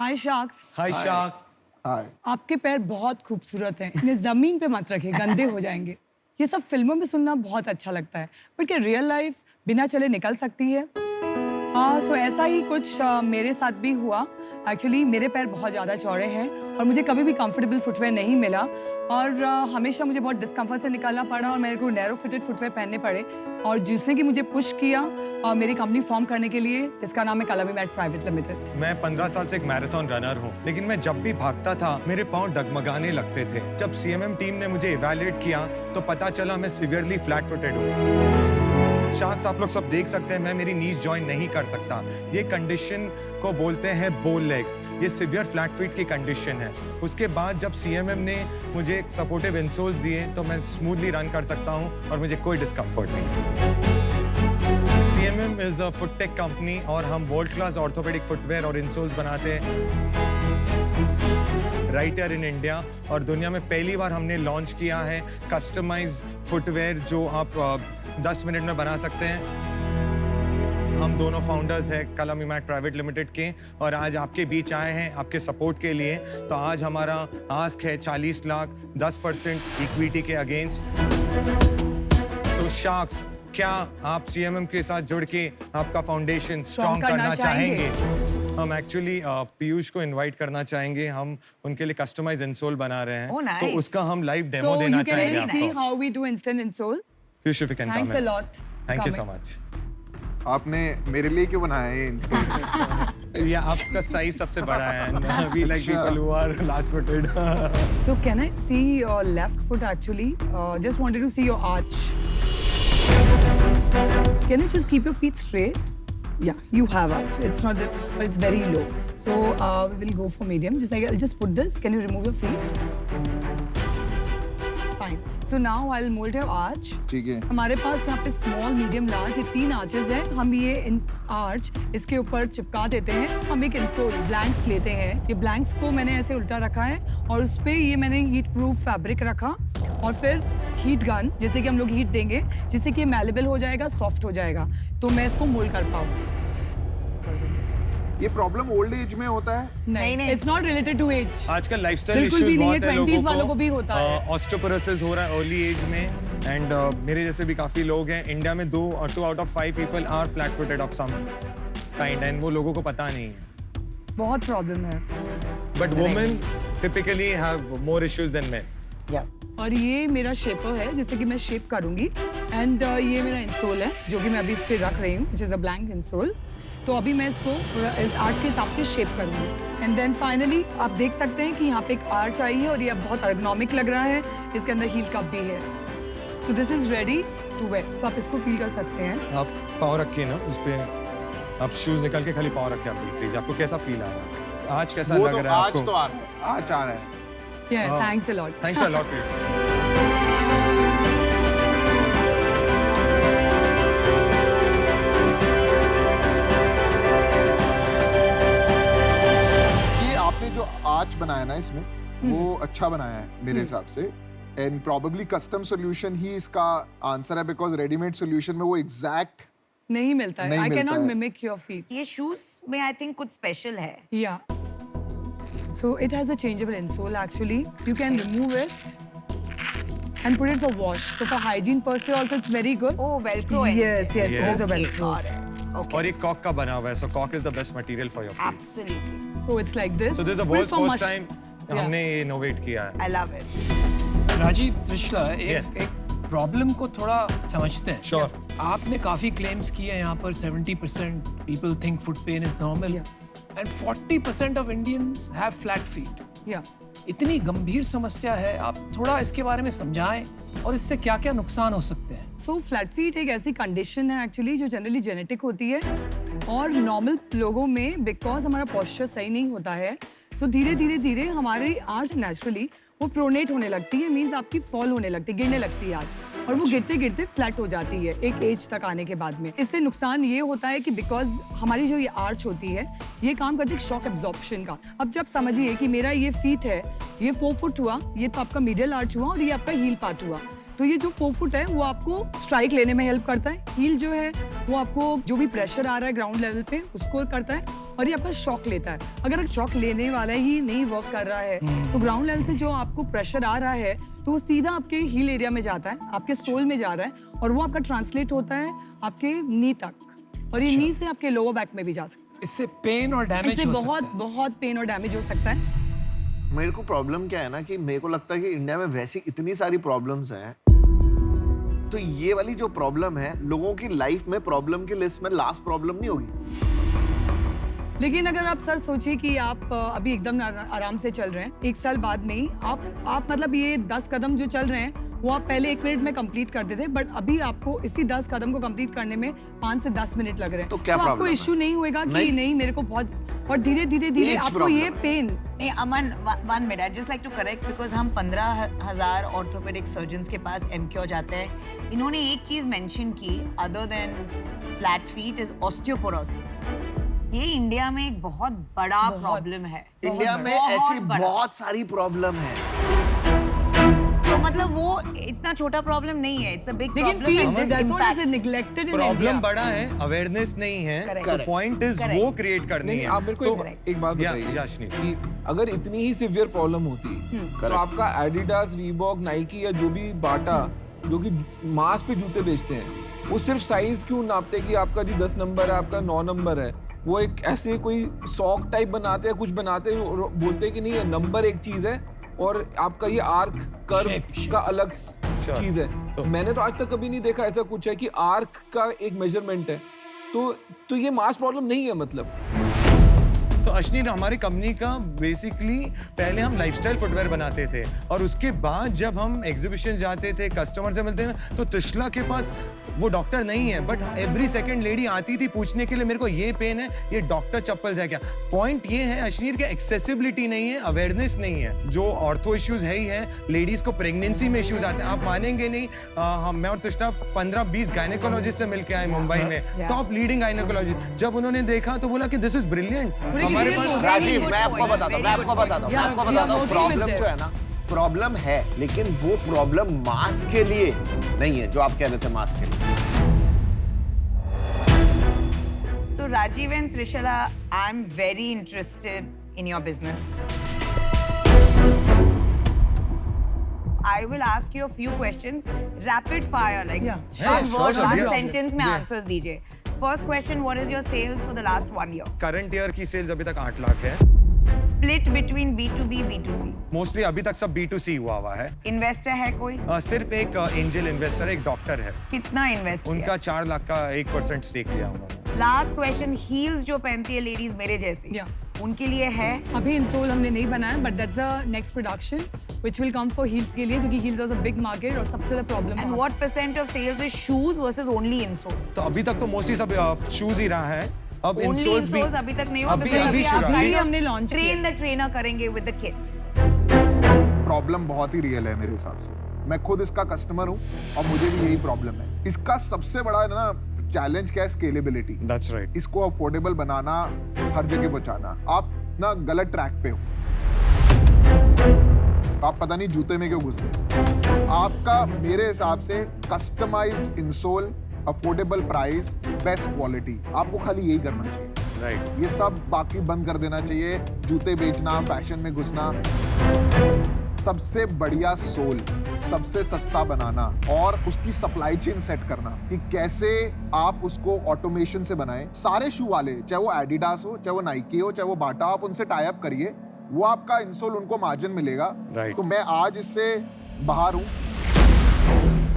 हाय sharks. हाय sharks. हाय। आपके पैर बहुत खूबसूरत हैं, इन्हें जमीन पे मत रखें, गंदे हो जाएंगे। ये सब फिल्मों में सुनना बहुत अच्छा लगता है, पर क्या रियल लाइफ बिना चले निकल सकती है? सो ऐसा ही कुछ मेरे साथ भी हुआ। एक्चुअली मेरे पैर बहुत ज़्यादा चौड़े हैं और मुझे कभी भी कंफर्टेबल फुटवेयर नहीं मिला और हमेशा मुझे बहुत डिस्कम्फर्ट से निकालना पड़ा और मेरे को नैरो फिटेड फुटवेयर पहनने पड़े और जिसने कि मुझे पुश किया मेरी कंपनी फॉर्म करने के लिए, जिसका नाम है कलामी मैट प्राइवेट लिमिटेड। मैं 15 साल से एक मैराथन रनर हूँ, लेकिन मैं जब भी भागता था मेरे पाँव डगमगाने लगते थे। जब सीएमएम टीम ने मुझे इवैल्यूएट किया तो पता चला मैं सीवियरली फ्लैट फुटेड हूँ। शार्क्स, आप लोग सब देख सकते हैं मैं मेरी नीज जॉइन नहीं कर सकता। ये कंडीशन को बोलते हैं बोल लेग्स। ये सिवियर फ्लैट फीट की कंडीशन है। उसके बाद जब सीएमएम ने मुझे सपोर्टिव इंसोल्स दिए तो मैं स्मूथली रन कर सकता हूँ और मुझे कोई डिस्कम्फर्ट नहीं। CMM is a foot tech company और हम वर्ल्ड क्लास ऑर्थोपेडिक फुटवेयर और इंसोल्स बनाते हैं राइट हियर इन इंडिया। और दुनिया में पहली बार हमने लॉन्च किया है कस्टमाइज फुटवेयर जो आप 10 मिनट में बना सकते हैं। हम दोनों फाउंडर्स हैं कलामी मैट प्राइवेट लिमिटेड के और आज आपके बीच आए हैं आपके सपोर्ट के लिए। तो आज हमारा आस्क है 40 लाख 10% इक्विटी के अगेंस्ट। तो शार्क्स, क्या आप सीएमएम के साथ जुड़ के आपका फाउंडेशन स्ट्रॉन्ग करना चाहेंगे? हम एक्चुअली पीयूष को इनवाइट करना चाहेंगे। हम उनके लिए कस्टमाइज इंसोल बना रहे हैं तो उसका हम लाइव डेमो देना चाहेंगे आपको। So you can see how we do instant insole. Piyush, if you can come Thanks a in. lot. Thank you so coming. much. आपने मेरे लिए क्यों बनाया ये इंसोल? ये आपका साइज सबसे बड़ा है। We like people who are large-footed. So can I see your left foot actually? Just wanted to see your arch. Can you just keep your feet straight? Yeah, you have arch. It's not that, but it's very low. So we will go for medium. I'll just put this. Can you remove your feet? Fine. So now I'll mold your arch. ठीक है। हमारे पास यहाँ पे small, medium, large ये 3 arches हैं। हम ये इन arch इसके ऊपर चिपका देते हैं। हम एक इंसोल ब्लैंक्स लेते हैं। ये ब्लैंक्स को मैंने ऐसे उल्टा रखा है और उस पे ये मैंने हीट प्रूफ फैब्रिक रखा और फिर हीट गन जिससे कि हम लोग हीट देंगे जिससे कि ये मैलेबल हो जाएगा, सॉफ्ट हो जाएगा तो मैं इसको मोल्ड कर पाऊँ। ये प्रॉब्लम ओल्ड एज में होता है? नहीं, it's not related to age. आजकल लाइफस्टाइल बिल्कुल इश्यूज भी नहीं है, बहुत है 20s वालों लोगों को भी होता है। ऑस्टियोपोरोसिस हो रहा है अर्ली एज में एंड मेरे जैसे भी काफी लोग हैं। इंडिया में 2 out of 5 people are flat footed of some kind and वो लोगों को पता नहीं है। बहुत प्रॉब्लम है। But women typically have more issues than men. और ये मेरा शेपर है जिससे कि मैं शेप करूंगी एंड ये मेरा इंसोल है जो कि मैं अभी इस पे रख रही हूँ which is a blank insole. तो अभी मैं इसको इस आर्च के हिसाब से शेप करूंगी एंड देन फाइनली आप देख सकते हैं कि यहाँ पे एक आर्च आई है और ये अब बहुत एर्गोनॉमिक लग रहा है। इसके अंदर हील कप भी है। So this is ready to wear. So आप इसको फील कर सकते हैं। आप पाँव रखिए ना इस पे, आप शूज निकाल के खाली पाँव रख के आप देख लीजिए आपको कैसा फील आ रहा है। आज कैसा लग रहा है आपको? आज तो आ रहा है। आज आ रहा है। Thanks a lot. Thanks a lot. जो आर्च बनाया ना इसमें वो अच्छा बनाया है मेरे हिसाब से एंड प्रोबेबली कस्टम सॉल्यूशन ही इसका आंसर है बिकॉज रेडीमेड सॉल्यूशन में वो एग्जैक्ट नहीं मिलता है। I can not mimic your feet. ये शूज में आई थिंक कुछ स्पेशल है। या so it has a changeable insole actually. You can remove it and put it for wash. So for hygiene per se also it's very good. Oh, velcro है। Yes, yes, Yes. it is a velcro. Okay. और ये Kock का बना हुआ है so coke is the best material for your feet. Absolutely. So it's like this. So this is the Full world's for first mush- time हमने ये innovate किया है। I love it. Rajiv Trishala, Yes. एक प्रॉब्लम को थोड़ा समझते हैं। Sure. आपने काफी क्लेम्स किए हैं यहाँ पर 70% people think foot pain is normal and 40% of Indians have flat feet. Yeah. इतनी गंभीर समस्या है, आप थोड़ा इसके बारे में समझाएं और इससे क्या-क्या नुकसान हो सकते हैं। So flat feet एक ऐसी कंडीशन है एक्चुअली जो जनरली जेनेटिक होती है और नॉर्मल लोगों में बिकॉज हमारा पोस्चर सही नहीं होता है सो धीरे धीरे हमारी आर्च नेचुरली वो प्रोनेट होने लगती है। मीन्स आपकी फॉल होने लगती है, गिरने लगती है आर्च और वो गिरते गिरते फ्लैट हो जाती है एक एज तक आने के बाद में। इससे नुकसान ये होता है कि बिकॉज हमारी जो ये आर्च होती है ये काम करती है शॉक एब्जॉर्प्शन का। अब जब समझिए कि मेरा ये फीट है, ये 4 फुट हुआ, ये तो आपका मिडिल आर्च हुआ और ये आपका हील पार्ट हुआ। तो ये जो 4 फुट है वो आपको स्ट्राइक लेने में हेल्प करता है। हील जो है वो आपको जो भी प्रेशर आ रहा है ग्राउंड लेवल पे उसको करता है और ये आपका शॉक लेता है। अगर शॉक लेने वाला ही नहीं वर्क कर रहा है तो ग्राउंड लेवल से जो आपको प्रेशर आ रहा है तो वो सीधा आपके हील एरिया में जाता है, आपके सोल में जा रहा है और वो आपका ट्रांसलेट होता है आपके नी तक, और ये नी से आपके लोअर बैक में भी जा सकता है। इससे पेन और डैमेज इससे हो सकता बहुत है। बहुत पेन और डैमेज हो सकता है। मेरे को प्रॉब्लम क्या है ना कि मेरे को लगता है कि इंडिया में वैसी इतनी सारी प्रॉब्लम्स हैं, तो ये वाली जो प्रॉब्लम है लोगों की लाइफ में प्रॉब्लम की लिस्ट में लास्ट प्रॉब्लम नहीं होगी। लेकिन अगर आप सर सोचिए कि आप अभी एकदम आराम से चल रहे हैं, 1 साल बाद में ही आप मतलब ये 10 कदम जो चल रहे हैं वो आप पहले 1 मिनट में कंप्लीट करते थे, बट अभी आपको इसी 10 कदम को कंप्लीट करने में 5 से 10 मिनट लग रहे हैं। तो क्या आपको प्रॉब्लम है? इश्यू नहीं होएगा कि नहीं। नहीं मेरे को बहुत, और धीरे धीरे धीरे Age आपको problem ये है। पेन। नहीं Aman, 1 minute, I just like to correct, because हम 15,000 ऑर्थोपेडिक सर्जन्स के पास एमक्योर जाते हैं। इन्होंने एक चीज मेंशन की, other than flat feet, is osteoporosis. ये इंडिया में एक बहुत बड़ा प्रॉब्लम है। इंडिया में बहुत ऐसी बड़ा। बहुत सारी प्रॉब्लम है। तो मतलब वो इतना छोटा प्रॉब्लम नहीं है, इट्स अ बिग लेकिन प्रॉब्लम। नेग्लेक्टेड इन प्रॉब्लम बड़ा है, अवेयरनेस नहीं है। Correct. So point is Correct. वो क्रिएट करनी नहीं है। आप मेरे को तो एक बात या- बताइए याशनी। कि अगर इतनी ही सिवियर प्रॉब्लम होती तो आपका एडिडास, रीबॉक, नाइकी या जो भी बाटा जो कि मास पे जूते बेचते हैं वो सिर्फ साइज क्यों नापते हैं कि आपका जी 10 नंबर है, आपका 9 नंबर है? वो एक ऐसे कोई सॉक टाइप बनाते हैं, कुछ बनाते हैं और बोलते हैं कि नहीं ये नंबर एक चीज है और आपका ये आर्क कर्व का अलग चीज है। मैंने तो आज तक कभी नहीं देखा ऐसा कुछ है कि आर्क का एक मेजरमेंट है। तो ये मास प्रॉब्लम नहीं है मतलब। तो अश्नीर, हमारी कंपनी का बेसिकली पहले हम लाइफस्टाइल फुटवेयर बनाते थे और उसके बाद जब हम एग्जीबिशन जाते थे, कस्टमर से मिलते हैं, तो तिशला के पास वो डॉक्टर नहीं है, बट एवरी सेकंड लेडी आती थी पूछने के लिए मेरे को ये पेन है, ये डॉक्टर चप्पल है क्या। पॉइंट ये है अश्नीर के एक्सेसिबिलिटी नहीं है, अवेयरनेस नहीं है। जो ऑर्थो इश्यूज है ही है, लेडीज को प्रेगनेंसी में इश्यूज आते हैं, आप मानेंगे नहीं। मैं और तिशला 15-20 गायनेकोलॉजिस्ट से मिलके आए मुंबई में, टॉप लीडिंग गायनेकोलॉजिस्ट। जब उन्होंने देखा तो बोला कि दिस इज ब्रिलियंट। हमारे पास राजीव, मैं आपको बताता हूँ, प्रॉब्लम जो है ना, प्रॉब्लम है, लेकिन वो प्रॉब्लम मास के लिए नहीं है जो आप कह रहे थे मास के लिए। तो Rajiv and Trishala, I am very interested in your business. I will ask you a few questions, rapid fire, like Yeah. short sure, words, sure, one yeah. sentence में answers दीजिए। First question, what is your sales for the last 1 year? Current year की sales अभी तक 8 लाख है। Split between B2B, B2C. Mostly अभी तक सब B2C हुआ है। Investor है कोई? सिर्फ एक एंजल इन्वेस्टर, एक डॉक्टर है, कितना इन्वेस्ट उनका 4 लाख का 1% स्टेक लिया उन्होंने। लास्ट क्वेश्चन, हील्स जो पहनती है लेडीज मेरे जैसी, Yeah. उनके लिए है? अभी इंसोल हमने नहीं बनाया, but that's a next production which will come for heels के लिए, क्योंकि heels is a big market और सबसे ज्यादा problem and what percent of sales is shoes versus only insole? तो अभी तक तो मोस्टली सब शूज ही रहा है। अब ओनली इंसोल्स भी इंसोल्स अभी तक नहीं हुआ, अभी because अभी आप शुरू अभी हमने launch ट्रेन द ट्रेनर करेंगे विद द किट। प्रॉब्लम बहुत ही रियल है मेरे हिसाब से। मैं खुद इसका कस्टमर हूँ और मुझे भी यही प्रॉब्लम है। इसका सबसे बड़ा ना चैलेंज क्या है? स्केलेबिलिटी। That's right. इसको अफोर्डेबल बनाना, हर जगह पहुंचाना। आप ना गलत ट्रैक पे हो, आप पता नहीं जूते में क्यों घुस गए। आपका मेरे हिसाब से customised insole, affordable price, best quality, आपको खाली यही करना चाहिए। राइट। ये सब बाकी बंद कर देना चाहिए। जूते बेचना, फैशन में घुसना। सबसे बढ़िया सोल, सबसे सस्ता बनाना और उसकी सप्लाई चेन सेट करना कि कैसे आप उसको ऑटोमेशन से बनाएं। सारे शू वाले, चाहे वो एडिडास हो, चाहे वो नाइकी हो, चाहे वो बाटा, आप उनसे टाई अप करिए, वो आपका इंसोल उनको मार्जिन मिलेगा। Right. तो मैं आज इससे बाहर हूं।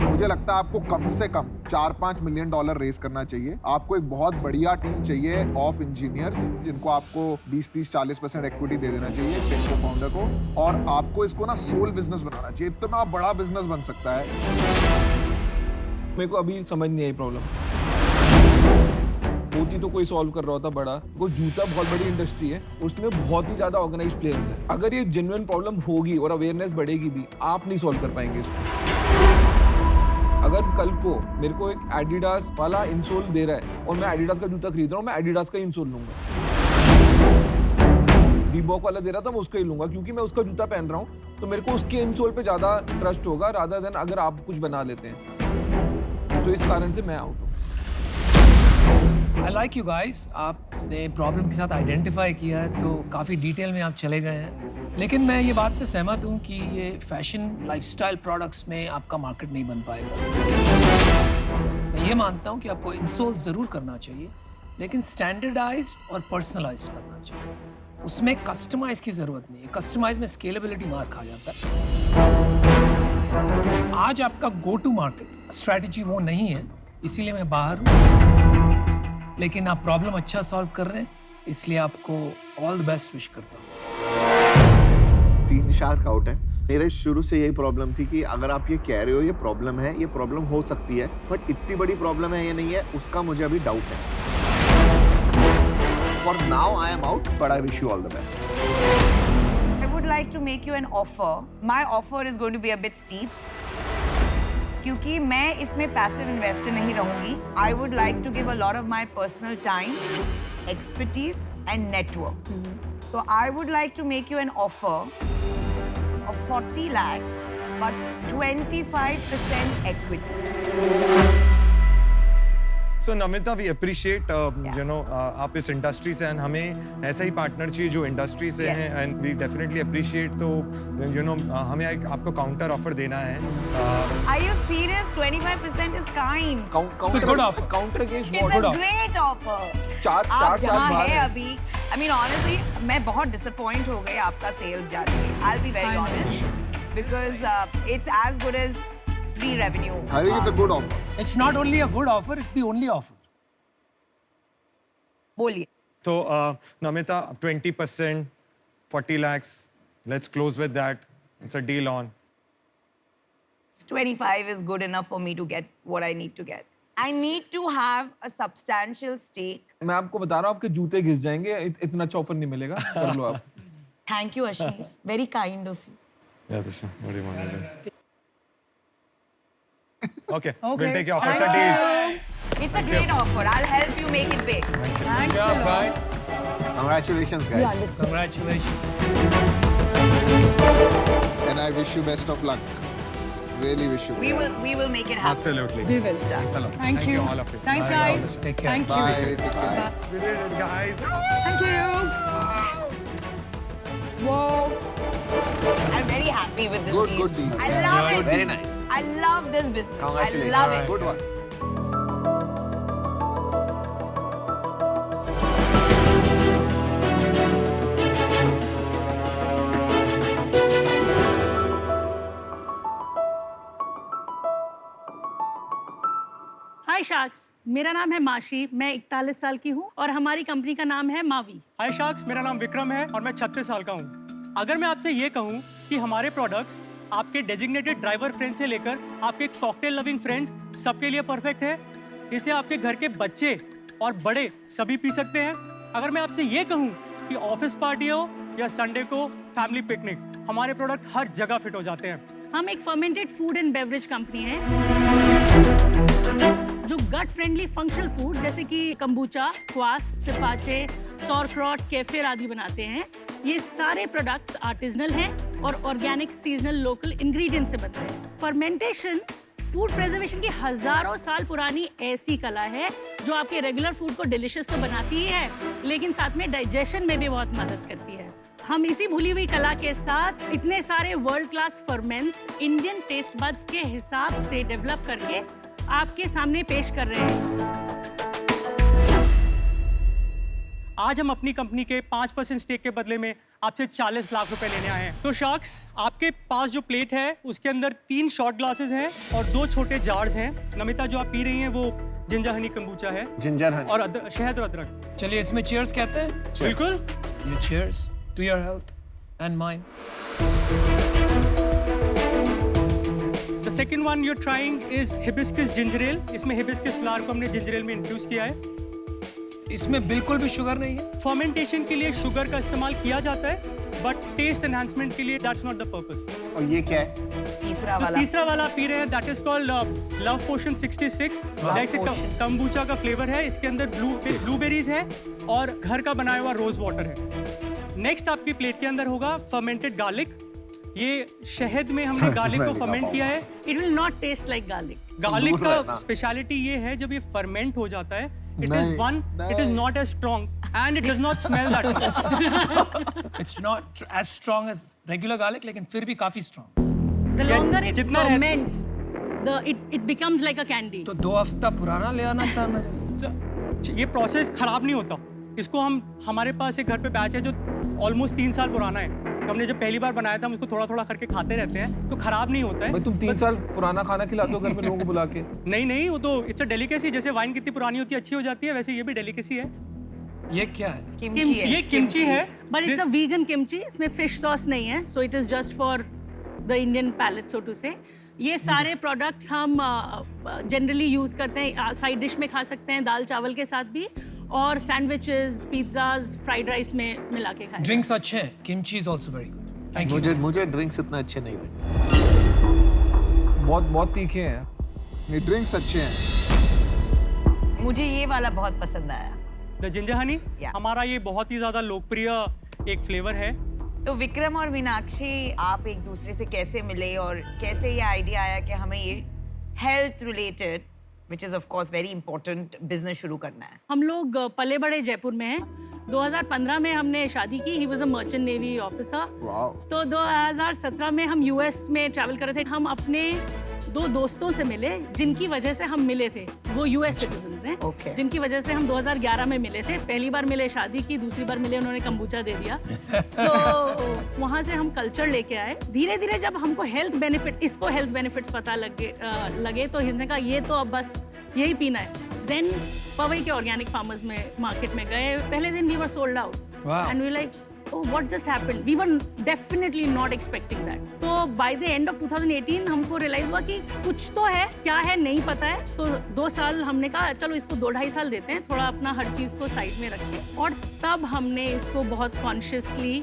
मुझे लगता है आपको कम से कम $4-5 मिलियन रेज करना चाहिए। आपको एक बहुत बढ़िया टीम चाहिए ऑफ इंजीनियर्स, जिनको आपको 20-30-40% इक्विटी दे देना चाहिए टेक्को फाउंडर को, और आपको इसको ना सोल बिजनेस बनाना चाहिए। इतना बड़ा बिजनेस बन सकता है। मेरे को अभी समझ नहीं आई प्रॉब्लम। होती तो कोई सॉल्व कर रहा होता बड़ा। वो जूता बहुत बड़ी इंडस्ट्री है, उसमें बहुत ही ज्यादा ऑर्गेनाइज्ड प्लेयर्स हैं। अगर ये जेन्युइन प्रॉब्लम होगी और अवेयरनेस बढ़ेगी भी, आप नहीं सॉल्व कर पाएंगे इसको। अगर कल को मेरे को एक एडिडास वाला इंसोल दे रहा है और मैं एडिडास का जूता खरीद रहा हूँ, मैं एडिडास का इंसोल लूंगा। रीबॉक वाला दे रहा था, मैं उसका ही लूंगा, क्योंकि मैं उसका जूता पहन रहा हूँ, तो मेरे को उसके इंसोल पे ज्यादा ट्रस्ट होगा रादर देन अगर आप कुछ बना लेते हैं। तो इस कारण से मैं आउट हूँ। I like you guys. आपने प्रॉब्लम के साथ आइडेंटिफाई किया है तो काफ़ी डिटेल में आप चले गए हैं, लेकिन मैं ये बात से सहमत हूँ कि ये फैशन लाइफस्टाइल प्रोडक्ट्स में आपका मार्केट नहीं बन पाएगा। मैं ये मानता हूँ कि आपको इंसोल ज़रूर करना चाहिए, लेकिन स्टैंडर्डाइज्ड और पर्सनलाइज्ड करना चाहिए। उसमें कस्टमाइज की ज़रूरत नहीं है। कस्टमाइज में स्केलेबिलिटी मार खा जाता है। आज आपका गो टू मार्केट स्ट्रैटेजी वो नहीं है, इसीलिए मैं बाहर हूँ, लेकिन आप प्रॉब्लम अच्छा सॉल्व कर रहे हैं, इसलिए आपको ऑल द बेस्ट विश करता हूँ। 3 शार्क आउट है। मेरे शुरू से यही प्रॉब्लम थी कि अगर आप ये कह रहे हो ये प्रॉब्लम हो सकती है, बट इतनी बड़ी प्रॉब्लम है या नहीं है उसका मुझे अभी डाउट है। For now I am out, but I wish you all the best. I would like to make you an offer. My offer is going to be a bit steep. क्योंकि मैं इसमें पैसिव इन्वेस्टर नहीं रहूंगी. I would like to give a lot of my personal time, expertise and network. So I would like to make you an offer of 40 lakhs but 25% equity. So Namita, we appreciate आप इस industry से हैं, हमें ऐसा ही partner चाहिए जो industry से हैं, एंड वी डेफिनेटली अप्रिशिएट। तो हमें एक आपको काउंटर ऑफर देना है। Are you serious? 25% is kind. It's a good offer. Counter against It's good a offer. great offer. चार आप साल जहाँ बाद है है। अभी, I mean honestly, मैं बहुत disappoint हो गई आपका sales जाके. I'll be very honest, because it's as good as pre-revenue. I think it's a good offer. It's not only a good offer, it's the only offer. बोलिए. तो Namita, 20%, 40 lakhs, let's close with that. It's a deal on. 25 is good enough for me to get what I need to get. I need to have a substantial stake. मैं आपको बता रहा हूँ आपके जूते घिस जाएंगे, इतना अच्छा ऑफर नहीं मिलेगा। कर लो आप। Thank you, Ashneer. Very kind of you. Yeah, Disha, what do you want to do? Okay, we'll Okay. take your offer. It's a Thank deal. you. It's a great offer. I'll help you make it big. Thanks Good a job, lot. guys. Congratulations, guys. Congratulations. And I wish you best of luck. Really wish you. We will make it happen. Absolutely. We will. Thanks a lot. Thank you. all of you. Thanks, Bye, guys. guys. Take care. Thank Bye. you. Take care. We did it, guys. Thank you. Whoa. I'm very happy with this Good, deal. good deal. I love it. Very nice. I love this business. I Congratulations. love it. Good ones. Hi sharks, मेरा नाम है माशी, मैं 41 साल की हूँ और हमारी कंपनी का नाम है मावी। हाय शार्क्स, मेरा नाम विक्रम है और मैं 36 साल का हूँ। अगर मैं आपसे ये कहूँ कि हमारे प्रोडक्ट्स आपके डेजिग्नेटेड ड्राइवर फ्रेंड्स से लेकर आपके कॉकटेल लविंग फ्रेंड्स सबके लिए परफेक्ट है। इसे आपके घर के बच्चे और बड़े सभी पी सकते हैं। अगर मैं आपसे ये कहूँ कि ऑफिस पार्टी हो या संडे को फैमिली पिकनिक, हमारे प्रोडक्ट हर जगह फिट हो जाते हैं। हम एक fermented food and beverage company है जो गट फ्रेंडली फंक्शनल फूड जैसे कि कंबूचा, क्वास, तिपाचे, सॉरक्रॉट, केफिर आदि बनाते हैं। ये सारे प्रोडक्ट्स आर्टिजनल हैं और ऑर्गेनिक, सीजनल, लोकल इंग्रेडिएंट से बनते हैं। फर्मेंटेशन फूड प्रिजर्वेशन की हजारों साल पुरानी ऐसी कला है जो आपके रेगुलर फूड को डिलीशियस तो बनाती ही है, लेकिन साथ में डाइजेशन में भी बहुत मदद करती है। हम इसी भूली हुई कला के साथ इतने सारे world class ferments Indian taste buds के हिसाब से डेवलप करके आपके सामने पेश कर रहे हैं। आज हम अपनी कंपनी के 5% स्टेक के बदले में आपसे 40 लाख रुपए लेने आए हैं। तो शार्क्स, आपके पास जो प्लेट है उसके अंदर 3 शॉट ग्लासेस हैं और 2 छोटे जार्स हैं। नमिता, जो आप पी रही हैं वो जिंजर हनी कंबूचा है जिंजर हनी और शहद और अदरक। चलिए इसमें cheers कहते हैं। बिल्कुल। ये cheers to your health and mine. The second one you're trying is hibiscus ginger ale. इसमें hibiscus फ्लावर को हमने ginger ale में इन्फ्यूज किया है। इसमें बिल्कुल भी शुगर नहीं है। फर्मेंटेशन के लिए शुगर का इस्तेमाल किया जाता है, बट टेस्ट एनहांसमेंट के लिए दैट्स नॉट द पर्पस। और ये क्या है? तीसरा तो वाला। तीसरा वाला पी रहे हैं, that is called love potion 66। Kombucha का फ्लेवर है, इसके अंदर ब्लूबेरीज है और घर का बनाया हुआ रोज वाटर है। नेक्स्ट आपकी प्लेट के अंदर होगा फर्मेंटेड गार्लिक। ये शहद में हमने गार्लिक को फर्मेंट किया है। It will not taste like garlic. Garlic दूर रहना। का स्पेशलिटी ये है, जब ये फर्मेंट हो जाता है It is नहीं, one, it is not as strong and it does not smell that much. It's not as strong as regular garlic, लेकिन फिर भी काफी strong. The longer it जितना रहता- ferments, it becomes like a candy. तो 2 हफ्ता पुराना ले आना था मुझे. ये प्रोसेस खराब नहीं होता. इसको हमारे पास एक घर पे बैच है जो ऑलमोस्ट 3 साल पुराना है. तो हमने जब पहली बार बनाया था हम उसको थोड़ा थोड़ा करके खाते रहते हैं तो खराब नहीं होता है. भाई तुम 3 साल पुराना खाना खिलाते हो घर में लोगों को बुला के. नहीं वो तो इट्स अ डेलिकेसी. जैसे वाइन कितनी पुरानी होती है अच्छी हो जाती है वैसे ये भी डेलिकेसी है. ये क्या है? Kimchi है. ये किमची है. But it's a vegan kimchi. इसमें fish sauce नहीं है, so it is just for the Indian palate, so to say. ये सारे प्रोडक्ट्स हम जनरली यूज करते हैं, साइड डिश में खा सकते हैं, दाल चावल के साथ भी, और सैंडविचेस, पिज्जाज, फ्राइड राइस में मिला के खाएं. Drinks अच्छे हैं. Kimchi is also very good. Thank you. मुझे ड्रिंक्स इतना अच्छे नहीं लगे. बहुत तीखे हैं. ये ड्रिंक्स अच्छे हैं. मुझे ये वाला बहुत पसंद आया. The ginger Honey Yeah. हमारा ये बहुत ही ज्यादा लोकप्रिय एक फ्लेवर है. तो विक्रम और मीनाक्षी आप एक दूसरे से कैसे मिले और कैसे ये आइडिया आया कि हमें ये health related, which is of course very important, business शुरू करना है? हम लोग पले बड़े जयपुर में हैं. 2015 में हमने शादी की. He was a merchant navy officer. Wow. तो 2017 में हम यूएस में ट्रैवल कर रहे थे. हम अपने 2 दोस्तों से मिले जिनकी वजह से हम मिले थे. वो यूएस सिटीजन्स हैं. Okay. जिनकी वजह से हम 2011 में मिले थे. पहली बार मिले शादी की, दूसरी बार मिले उन्होंने कंबूचा दे दिया. So वहाँ से हम कल्चर लेके आए. धीरे धीरे जब हमको इसको हेल्थ बेनिफिट्स पता लगे तो हमने कहा ये तो अब बस यही पीना है. देन पवई के ऑर्गेनिक फार्मर्स में मार्केट में गए. पहले दिन we were sold out. Wow. And we like, oh, what just happened? We were definitely not expecting that. तो by the end of 2018 हमको realize हुआ कि कुछ तो है, क्या है नहीं पता है. तो 2 साल हमने कहा चलो इसको 2-2.5 साल देते हैं, थोड़ा अपना हर चीज़ को साइड में रख के. और तब हमने इसको बहुत कॉन्शियसली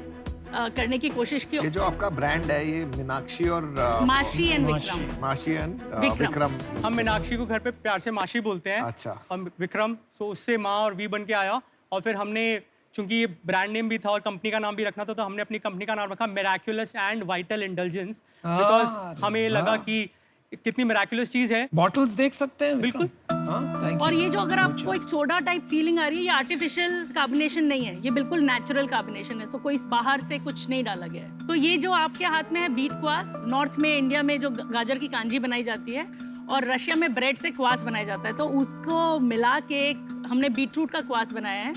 करने की कोशिश की. ये जो आपका ब्रांड है ये मीनाक्षी और माशी एंड विक्रम. माशी एंड विक्रम. विक्रम. हम मीनाक्षी को घर पे प्यार से माशी बोलते हैं. अच्छा. और विक्रम, सो उससे माँ और वी बन के आया. और फिर हमने, चूंकि ये ब्रांड नेम भी था और कंपनी का नाम भी रखना था, तो हमने अपनी कंपनी का नाम रखा Miraculous and vital indulgence. Because हमें लगा कि कितनी मिराक्युलस चीज है. Bottles देख सकते हैं? बिल्कुल. हाँ, thank you. और ये जो अगर आपको एक सोडा टाइप फीलिंग आ रही है, ये आर्टिफिशियल कार्बोनेशन नहीं है, ये बिल्कुल नेचुरल कार्बोनेशन है. सो कोई बाहर से कुछ नहीं डाला गया है. तो ये जो आपके हाथ में है बीट क्वास, नॉर्थ में इंडिया में जो गाजर की कांजी बनाई जाती है और रशिया में ब्रेड से क्वास बनाया जाता है, तो उसको मिला के हमने बीटरूट का क्वास बनाया है,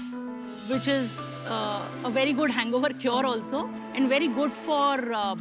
which is a very good hangover cure also and very good for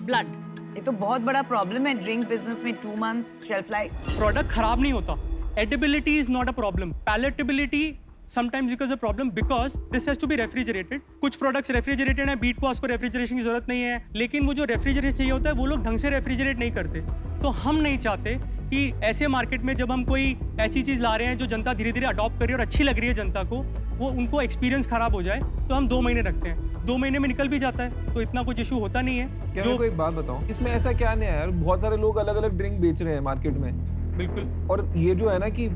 blood. ये तो बहुत बड़ा प्रॉब्लम है ड्रिंक बिजनेस में, 2 months शेल्फ लाइफ. प्रोडक्ट खराब नहीं होता. Edibility is not a problem. Palatability sometimes becomes a problem because this has to be refrigerated. कुछ प्रोडक्ट्स रेफ्रिजरेटेड हैं, बीट को उसको रेफ्रिजरेशन की जरूरत नहीं है, लेकिन वो जो रेफ्रिजरेट चाहिए होता है वो लोग ढंग से रेफ्रिजरेट नहीं करते. तो हम नहीं चाहते कि ऐसे मार्केट में जब हम कोई ऐसी चीज़ ला रहे हैं जो जनता धीरे धीरे अडॉप्ट कर रही है और अच्छी लग रही है जनता को, वो उनको एक्सपीरियंस खराब हो जाए, तो हम 2 महीने रखते हैं. 2 महीने में निकल भी जाता है तो इतना कुछ इशू होता नहीं है. क्या मेरे को एक बात बताओ, इसमें ऐसा क्या नहीं है यार, बहुत सारे लोग अलग अलग ड्रिंक बेच रहे हैं मार्केट में. बिल्कुल. और ये जो है ना कि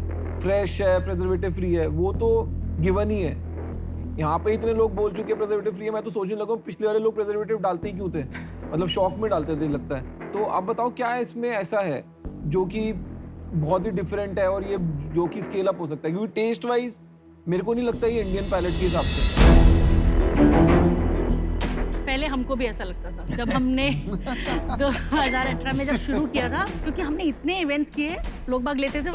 फ्रेश है, प्रिजर्वेटिव फ्री है, वो तो गिवन ही है. यहाँ पे इतने लोग बोल चुके हैं प्रिजर्वेटिव फ्री है, मैं तो सोचने लगा पिछले वाले लोग प्रिजर्वेटिव डालते ही क्यों थे, मतलब शौक में डालते थे लगता है. तो आप बताओ क्या है इसमें ऐसा है जो कि बहुत ही डिफरेंट है और ये जो कि स्केल अप हो सकता है, क्योंकि टेस्ट वाइज मेरे को नहीं लगता ये इंडियन पैलेट के हिसाब से. पहले हमको भी ऐसा लगता था जब हमने 2018 में जब शुरू किया था, क्योंकि हमने इतने इवेंट्स किए, लोग बाग लेते थे,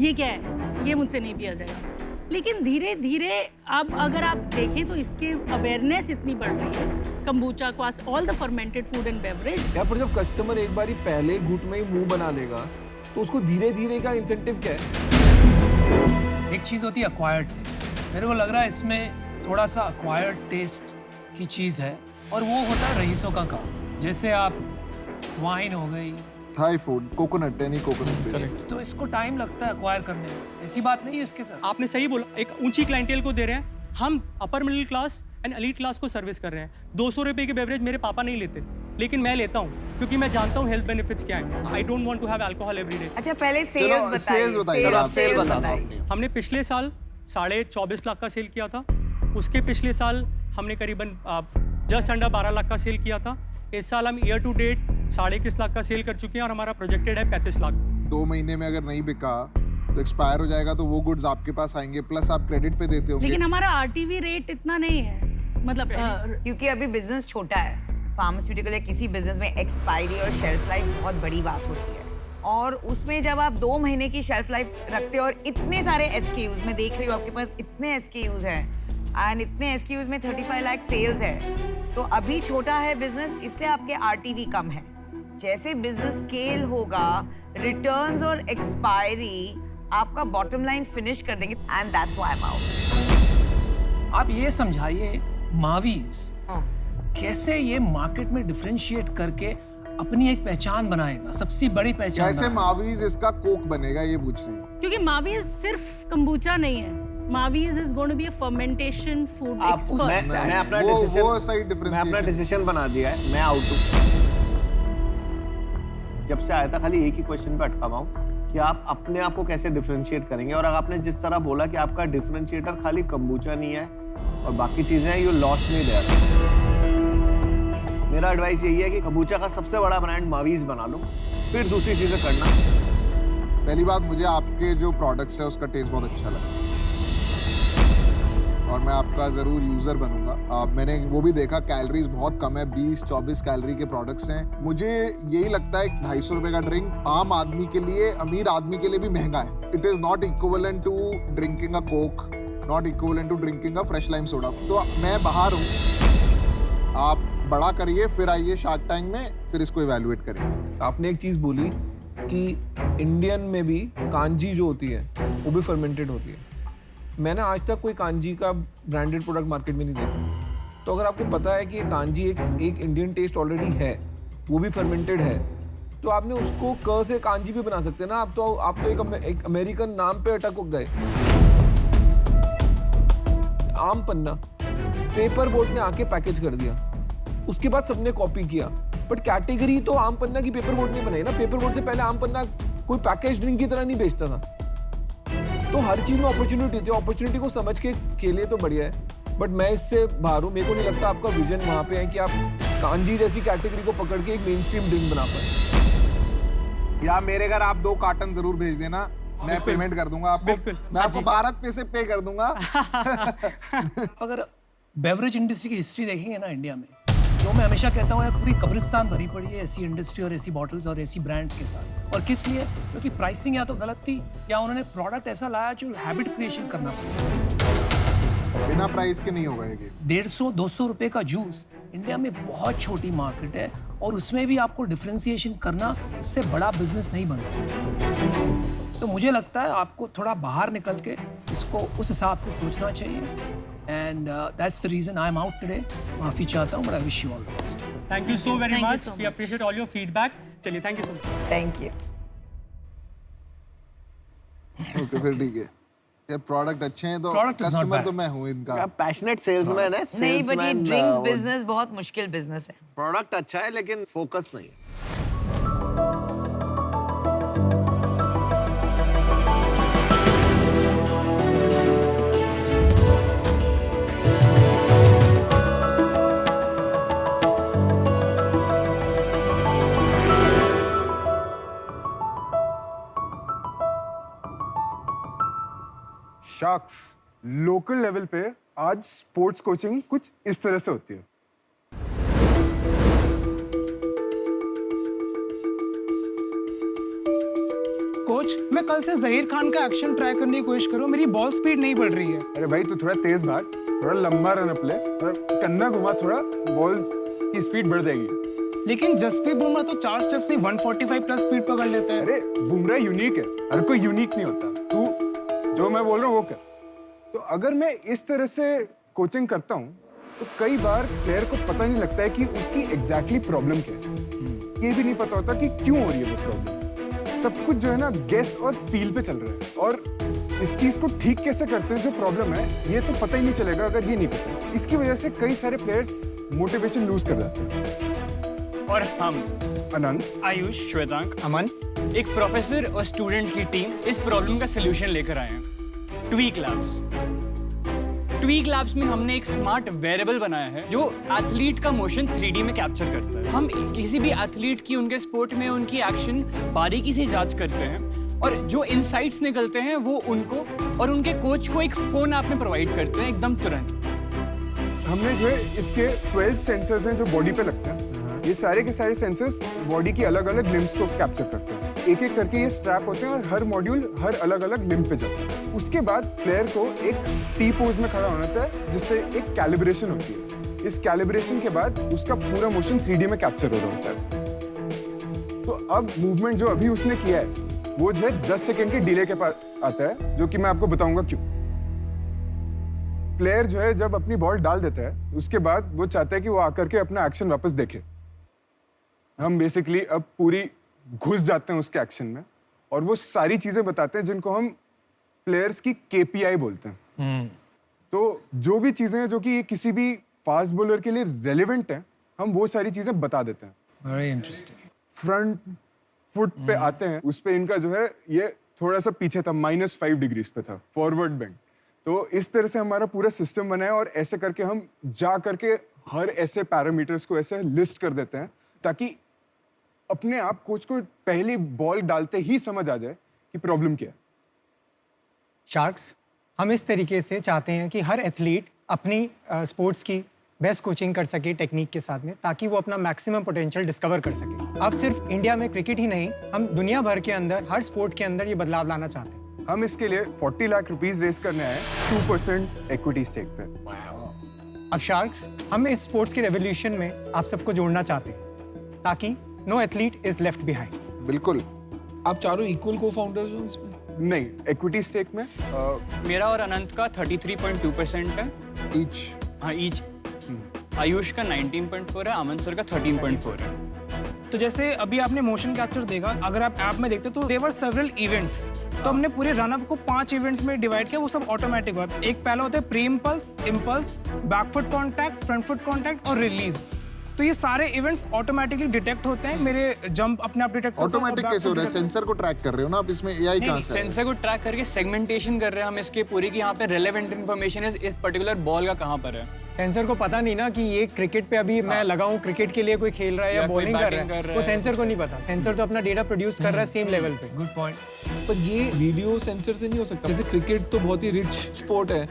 ये क्या है, ये मुझसे नहीं पिया जाएगा. लेकिन धीरे धीरे अब अगर आप देखें तो इसके अवेयरनेस इतनी बढ़ रही है. Kombucha, cos, all the fermented food and beverage. यार पर जब कस्टमर एक बार ही पहले घूंट में ही मुंह बना लेगा तो उसको धीरे धीरे का इंसेंटिव क्या है? एक चीज़ होती है अक्वायर्ड टेस्ट. मेरे को लग रहा है इसमें थोड़ा सा अक्वायर्ड टेस्ट की चीज़ है, और वो होता है रईसों का काम. जैसे आप वाइन हो गई, Thai food, coconut, any coconut based. तो इसको टाइम लगता है अक्वायर करने में. ऐसी बात नहीं है इसके साथ. आपने सही बोला, एक ऊंची क्लाइंटेल को दे रहे हैं. हम upper middle class and elite class को सर्विस कर रहे हैं. 200 रुपए की बेवरेज मेरे पापा नहीं लेते, लेकिन मैं लेता हूँ क्योंकि मैं जानता हूँ हेल्थ बेनिफिट्स क्या है. I don't want to have alcohol every day. अच्छा पहले चलो, sales बताइए, आप sales बताइए. हमने पिछले साल 24.5 लाख का सेल किया था. उसके पिछले साल हमने करीबन जस्ट अंडर 12 लाख का सेल किया था. इस साल हम ईयर टू डेट 21.5 लाख का सेल कर चुके हैं और हमारा प्रोजेक्टेड है 35 लाख. 2 महीने में अगर नहीं बिका तो एक्सपायर हो जाएगा तो वो गुड्स आपके पास आएंगे, प्लस आप क्रेडिट पे देते होंगे। लेकिन हमारा आरटीवी रेट इतना नहीं है, मतलब क्योंकि अभी बिजनेस छोटा है। फार्मास्यूटिकल या किसी बिजनेस में एक्सपायरी और शेल्फ लाइफ बहुत बड़ी बात होती है, और उसमें जब आप 2 महीने की शेल्फ लाइफ रखते हो और इतने सारे SKUs, मैं देख रही हूँ आपके पास इतने SKUs हैं एंड इतने SKUs में 35 लाख सेल्स है, तो अभी छोटा है बिजनेस, इसलिए आपके RTV कम है। जैसे बिजनेस स्केल होगा, रिटर्न्स और एक्सपायरी आपका बॉटम लाइन फिनिश कर देंगे, and that's why I am out. आप ये समझाइए मावीज कैसे ये मार्केट में डिफरेंशिएट करके अपनी एक पहचान बनाएगा, सबसे बड़ी पहचान कैसे बनाएगा। मावीज इसका कोक बनेगा, ये पूछ रहे हैं। क्योंकि मावीज सिर्फ कंबूचा नहीं है, मावीज is going to be a fermentation food expert. मैं अपना वो सही मैं अपना डिफरेंशिएशन। डिसीजन बना दिया है, मैं आउट हूँ। जब से आया था खाली एक ही क्वेश्चन पे अटका हुआ हूँ कि आप अपने आप को कैसे डिफरेंशिएट करेंगे, और अगर आपने जिस तरह बोला कि आपका डिफरेंशिएटर खाली कंबूचा नहीं है और बाकी चीजें हैं, यू लॉस्ट नहीं देयर। मेरा एडवाइस यही है कि कंबूचा का सबसे बड़ा ब्रांड मावीज बना लो, फिर दूसरी चीजें करना। पहली बात, मुझे आपके जो प्रोडक्ट्स है उसका टेस्ट बहुत अच्छा लगा और मैं आपका जरूर यूजर बनूंगा। मैंने वो भी देखा, कैलोरीज बहुत कम है, 20-24 कैलोरी के प्रोडक्ट्स हैं। मुझे यही लगता है 250 रुपए का ड्रिंक आम आदमी के लिए, अमीर आदमी के लिए भी महंगा है। It is not equivalent to drinking a coke, not equivalent to drinking a fresh lime soda. तो मैं बाहर हूँ, आप बड़ा करिए, फिर आइए शार्क टैंक में, फिर इसको इवैल्यूएट करेंगे। आपने एक चीज बोली कि इंडियन में भी कांजी जो होती है वो भी फर्मेंटेड होती है। मैंने आज तक कोई कांजी का ब्रांडेड प्रोडक्ट मार्केट में नहीं देखा। तो अगर आपको पता है कि ये कांजी एक इंडियन टेस्ट ऑलरेडी है, वो भी फर्मेंटेड है, तो आपने उसको क से कांजी भी बना सकते हैं ना। आप तो एक अमेरिकन नाम पे अटक गए। आम पन्ना पेपर बोट ने आके पैकेज कर दिया, उसके बाद सबने कॉपी किया, बट कैटेगरी तो आम पन्ना की पेपर बोट ने बनाई ना। पेपर बोट से पहले आम पन्ना कोई पैकेज ड्रिंक की तरह नहीं बेचता था। तो हर चीज में अपॉर्चुनिटी होती है, अपॉर्चुनिटी को समझ के खेलिए तो बढ़िया है। बट मैं इससे बाहर हूँ, मेरे को नहीं लगता आपका विजन वहां पे है कि आप कांजी जैसी कैटेगरी को पकड़ के एक मेन स्ट्रीम ड्रिंक बना पाए। या मेरे घर आप 2 कार्टन जरूर भेज देना, मैं पेमेंट कर दूंगा आपको। मैं आपको भारत पे से पे कर दूंगा। अगर बेवरेज इंडस्ट्री की हिस्ट्री देखेंगे ना इंडिया में, तो मैं हमेशा कहता हूँ यार पूरी कब्रिस्तान भरी पड़ी है ऐसी इंडस्ट्री और ऐसी बॉटल्स और ऐसी ब्रांड्स के साथ। और किस लिए? क्योंकि प्राइसिंग या तो गलत थी या उन्होंने प्रोडक्ट ऐसा लाया जो हैबिट क्रिएशन करना था। बिना प्राइस के नहीं होगा ये। 150-200 रुपए का जूस इंडिया में बहुत छोटी मार्केट है, और उसमें भी आपको डिफरेंशिएशन करना, उससे बड़ा बिजनेस नहीं बन सकता। तो मुझे लगता है आपको थोड़ा बाहर निकल के इसको उस हिसाब से सोचना चाहिए। And that's the reason I'm out today. माफी चाहता हूँ, but I wish you all the best. Thank you so very Thank you much. so We appreciate all your feedback. चलिए, thank you so much. Thank you. Okay, फिर ठीक है यार। Product अच्छे हैं तो Product is not customer bad. तो मैं हूँ इनका। पैशनेट सेल्समैन है। नहीं, बट ये ड्रिंक्स बिजनेस बहुत मुश्किल बिजनेस है। प्रोडक्ट अच्छा है लेकिन फोकस नहीं है। शार्क्स लोकल लेवल पे आज स्पोर्ट्स कोचिंग कुछ इस तरह से होती है। कोच, मैं कल से जहीर खान का एक्शन ट्राई करने की कोशिश करूं, मेरी बॉल स्पीड नहीं बढ़ रही है। अरे भाई, तू थोड़ा तेज भाग, थोड़ा लंबा रन अप ले, थोड़ा कन्ना घुमा, थोड़ा बॉल की स्पीड बढ़ जाएगी। लेकिन जसप्रीत बुमराह तो 4 स्टेप से 145 प्लस स्पीड पकड़ लेते हैं। अरे बुमराह यूनिक है, हर कोई यूनिक नहीं होता। तू जो मैं बोल रहा हूँ वो कर। तो अगर मैं इस तरह से कोचिंग करता हूँ तो कई बार प्लेयर को पता नहीं लगता है कि उसकी एग्जैक्टली प्रॉब्लम क्या है। ये भी नहीं पता होता कि क्यों हो रही है वो प्रॉब्लम। सब कुछ जो है ना गेस और फील पे चल रहा है, और इस चीज को ठीक कैसे करते हैं जो प्रॉब्लम है, ये तो पता ही नहीं चलेगा अगर ये नहीं पता। इसकी वजह से कई सारे प्लेयर्स मोटिवेशन लूज कर जाते हैं। और हम अनंत, आयुष, श्वेतांक, अमन, एक प्रोफेसर और स्टूडेंट की टीम इस प्रॉब्लम का सलूशन लेकर आए हैं। Tweak labs. ट्वीक लैब्स में हमने एक स्मार्ट वेरेबल बनाया है जो एथलीट का मोशन 3D में कैप्चर करता है। हम किसी भी एथलीट की उनके स्पोर्ट में उनकी एक्शन बारीकी से जांच करते हैं और जो इनसाइट्स निकलते हैं वो उनको और उनके कोच को एक फ़ोन ऐप में प्रोवाइड करते हैं एकदम तुरंत। हमने जो है इसके 12 सेंसर्स हैं जो बॉडी पे लगते हैं। ये सारे के सारे सेंसर्स बॉडी की अलग अलग लिम्स को कैप्चर करते हैं। एक एक करके ये स्ट्रैप होते हैं और हर मॉड्यूल हर अलग अलग लिम्ब पे जाता है। उसके बाद प्लेयर को एक टी पोज में खड़ा होना होता है जिससे एक कैलिब्रेशन होती है। इस कैलिब्रेशन के बाद उसका पूरा मोशन 3D में कैप्चर हो रहा होता है। तो अब मूवमेंट जो अभी उसने किया है वो जो है 10 सेकेंड के डिले के पास आता है, जो कि मैं आपको बताऊंगा क्यों। प्लेयर जो है जब अपनी बॉल डाल देता है उसके बाद वो चाहता है कि वो आकर के अपना एक्शन वापस देखे। हम बेसिकली अब पूरी घुस जाते हैं उसके एक्शन में और वो सारी चीजें बताते हैं जिनको हम प्लेयर्स की KPI बोलते हैं। तो जो भी चीजें हैं जो कि किसी भी फास्ट बॉलर के लिए रेलेवेंट हैं, हम वो सारी चीजें बता देते हैं। Very interesting. फ्रंट फुट पे आते हैं, उस पे इनका जो है ये थोड़ा सा पीछे था, -5 डिग्रीज पे था फॉरवर्ड बेंड। तो इस तरह से हमारा पूरा सिस्टम बना है और ऐसे करके हम जा करके हर ऐसे पैरामीटर्स को ऐसे लिस्ट कर देते हैं ताकि अपने आप कोच को पहली बॉल डालते ही समझ आ जाए कि प्रॉब्लम क्या है। शार्क्स, हम इस तरीके से चाहते हैं कि हर एथलीट अपनी स्पोर्ट्स की बेस्ट कोचिंग कर सके टेक्निक के साथ में, ताकि वो अपना मैक्सिमम पोटेंशियल डिस्कवर कर सके। अब सिर्फ इंडिया में क्रिकेट ही नहीं, हम दुनिया भर के अंदर हर स्पोर्ट के अंदर ये बदलाव लाना चाहते हैं। हम इसके लिए 40 लाख रुपीस रेस करने आए 2% इक्विटी स्टेक पे। अब शार्क्स, हम इस स्पोर्ट्स के रेवोल्यूशन में आप सबको जोड़ना चाहते हैं ताकि no athlete is left behind. बिल्कुल। आप चारों इक्वल को फाउंडर्स हो इसमें? नहीं, इक्विटी स्टेक में मेरा और अनंत का 33.2% है ईच। हाँ, ईच। आयुष का 19.4 है, अमन सर का 13.4 है। तो जैसे अभी आपने मोशन कैप्चर देखा, अगर आप ऐप में देखते तो देयर वर सेवरल इवेंट्स। तो हमने पूरे रनअप को 5 इवेंट्स में डिवाइड किया, वो सब ऑटोमेटिक हुआ। एक पहला होता है pre impulse, impulse, backfoot contact, front foot contact और रिलीज। तो ये सारे इवेंट्स ऑटोमेटिकली डिटेक्ट होते हैं। मेरे जंप अपने आप डिटेक्ट होता है। ऑटोमेटिक कैसे हो रहा है? सेंसर को ट्रैक कर रहे हो ना आप इसमें, एआई कहां से? सेंसर को ट्रैक करके सेगमेंटेशन कर रहे हैं हम इसके पूरी कि यहाँ पे रेलेवेंट इन्फॉर्मेशन है इस पर्टिकुलर बॉल का कहाँ पर है। सेंसर को पता नहीं ना कि ये क्रिकेट पे अभी मैं लगा हूँ, क्रिकेट के लिए कोई खेल रहा है या बॉलिंग कर रहा है, वो सेंसर को नहीं पता। सेंसर तो अपना डेटा प्रोड्यूस कर रहा है सेम लेवल पे। Good point. पर ये वीडियो सेंसर से नहीं हो सकता। जैसे क्रिकेट तो बहुत ही रिच स्पोर्ट है,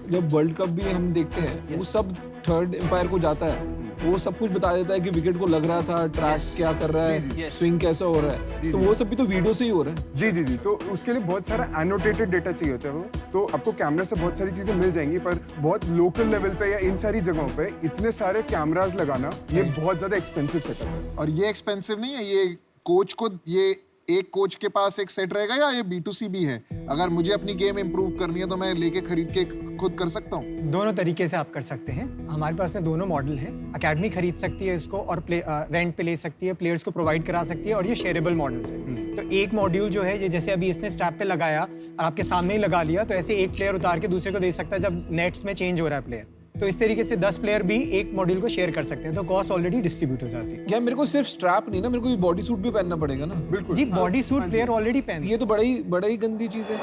जब वर्ल्ड कप भी हम देखते हैं वो सब थर्ड एम्पायर को जाता है, वो सब कुछ बता देता है कि विकेट को लग रहा था, ट्रैक क्या कर रहा है, स्विंग कैसा हो रहा है, तो वो सब भी तो वीडियो से ही हो रहा है। जी जी जी। तो उसके लिए बहुत सारा एनोटेटेड डेटा चाहिए होता है वो, तो आपको कैमरा से बहुत सारी चीजें मिल जाएंगी, पर बहुत लोकल लेवल पे या इन सारी जगहों पे इतने सारे कैमरास लगाना ये बहुत ज्यादा एक्सपेंसिव सेटअप है। और ये एक्सपेंसिव नहीं है, ये कोच को, ये एक कोच के पास एक सेट रहेगा या ये B2C भी है? अगर मुझे अपनी गेम इंप्रूव करनी है तो मैं लेके खरीद के खुद कर सकता हूँ? दोनों तरीके से आप कर सकते हैं। हमारे पास में दोनों मॉडल हैं। अकेडमी खरीद सकती है इसको और रेंट पे ले सकती है, प्लेयर्स को प्रोवाइड करा सकती है, और ये शेयरेबल मॉडल्स है। तो एक मॉड्यूल जो है, ये जैसे अभी इसने स्ट्रैप पे लगाया और आपके सामने ही लगा लिया, तो ऐसे एक प्लेयर उतार के दूसरे को दे सकता है जब नेट्स में चेंज हो रहा है प्लेयर। तो इस तरीके से 10 प्लेयर भी एक मॉड्यूल को शेयर कर सकते हैं, तो कॉस्ट ऑलरेडी डिस्ट्रीब्यूट हो जाती है। यार मेरे को सिर्फ स्ट्रैप नहीं ना, मेरे को बॉडी सूट भी पहनना पड़ेगा ना। बिल्कुल जी, बॉडी सूट प्लेयर ऑलरेडी पहनते हैं। ये तो बड़ा ही गंदी चीज है।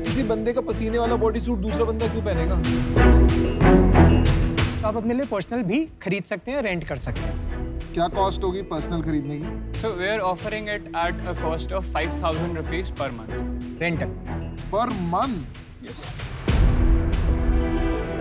किसी बंदे का पसीने वाला बॉडी सूट दूसरा बंदा क्यों पहनेगा? तो आप अपने लिए पर्सनल भी खरीद सकते हैं, रेंट कर सकते हैं। क्या कॉस्ट होगी पर्सनल खरीदने की? So we are offering it at a cost of 5,000 rupees per month. Rental per month? Yes.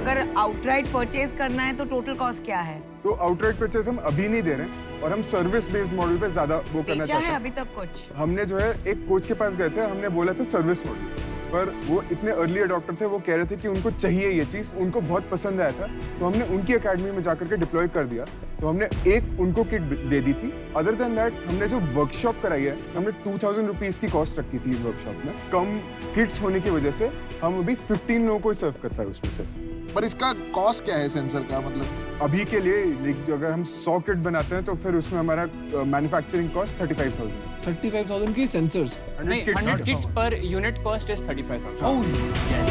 अगर आउटराइट परचेज करना है तो टोटल कॉस्ट क्या है? तो आउटराइट परचेज हम अभी नहीं दे रहे हैं और हम सर्विस बेस्ड मॉडल पे ज्यादा वो करना बेचा चाहते है हैं। अभी तक कुछ? हमने जो है एक कोच के पास गए थे, हमने बोला था सर्विस मॉडल, पर वो इतने अर्ली अडॉप्टर थे, वो कह रहे थे कि उनको चाहिए ये चीज़, उनको बहुत पसंद आया था, तो हमने उनकी एकेडमी में जाकर के डिप्लॉय कर दिया। तो हमने एक उनको किट दे दी थी। अदर देन दैट हमने जो वर्कशॉप कराई है, हमने 2000 रुपीज़ की कॉस्ट रखी थी इस वर्कशॉप में। कम किट्स होने की वजह से हम अभी 15 लोगों को सर्व कर पाए उसमें से। पर इसका कॉस्ट क्या है सेंसर का? मतलब अभी के लिए अगर हम 100 किट बनाते हैं तो फिर उसमें हमारा मैन्युफैक्चरिंग कॉस्ट 35,000। 35,000 की सेंसर्स? नहीं, 100 kits per unit cost is 35,000. Oh yes.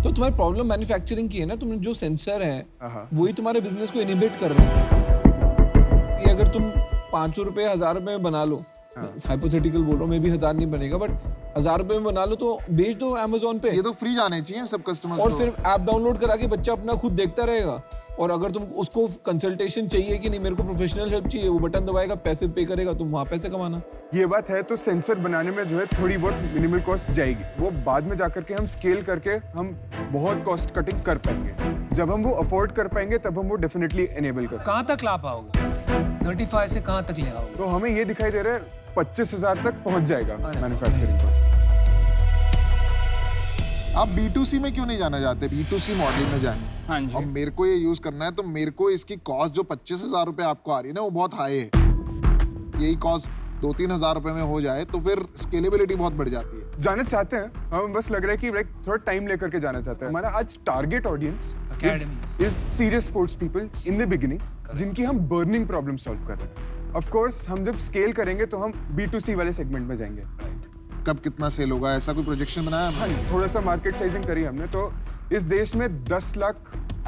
तो तुम्हारी प्रॉब्लम मैन्युफैक्चरिंग की है ना, तुम जो सेंसर है वही तुम्हारे बिजनेस को इनिबिट कर रहे हैं। कि अगर तुम 500 रुपए 1000 रुपए में बना लो, हाइपोथेटिकल बोल रहा हूँ, मे भी 1000 नहीं बनेगा, बट 1000 रुपए में बना लो तो बेच दो Amazon पे। ये तो फ्री जाने चाहिए सब कस्टमर्स और को। फिर ऐप डाउनलोड करा के बच्चा अपना खुद देखता रहेगा और अगर तुम उसको कंसल्टेशन चाहिए कि नहीं मेरे को प्रोफेशनल हेल्प चाहिए, वो बटन दबाएगा, पैसे पे करेगा, तुम वहाँ पैसे कमाना। ये बात है, तो सेंसर बनाने में जो है थोड़ी बहुत मिनिमल कॉस्ट जाएगी, वो बाद में जाकर के हम स्केल करके हम बहुत कॉस्ट कटिंग कर पाएंगे। जब हम वो अफोर्ड कर पाएंगे तब हम वो डेफिनेटली एनेबल कर। कहाँ तक ला पाओगे? 35 से कहाँ तक ले आओगे? तो हमें ये दिखाई दे रहा है 25,000 तक पहुंच जाएगा मैन्युफैक्चरिंग कॉस्ट। आप B2C में क्यों नहीं जाना चाहते? B2C मॉडल में जाएं। हाँ जी। अब मेरे को ये यूज करना है, तो मेरे को इसकी कॉस्ट जो 25,000 रुपए आपको आ रही है ना, वो बहुत हाई है। यही कॉस्ट 2-3 हज़ार रुपए में हो जाए तो फिर स्केलेबिलिटी बहुत बढ़ जाती है। जाना चाहते हैं हम, बस लग रहा है कि लाइक थोड़ा टाइम लेकर के जाना चाहते हैं। हमारा आज target audience is serious sports people in the beginning, जिनकी हम बर्निंग प्रॉब्लम सॉल्व कर रहे हैं। ऑफ कोर्स हम जब स्केल करेंगे तो हम B2C वाले सेगमेंट में जाएंगे। कब कितना सेल होगा, ऐसा कोई प्रोजेक्शन बनाया है? हाँ, थोड़ा सा मार्केट साइजिंग करी हमने, तो इस देश में 10 लाख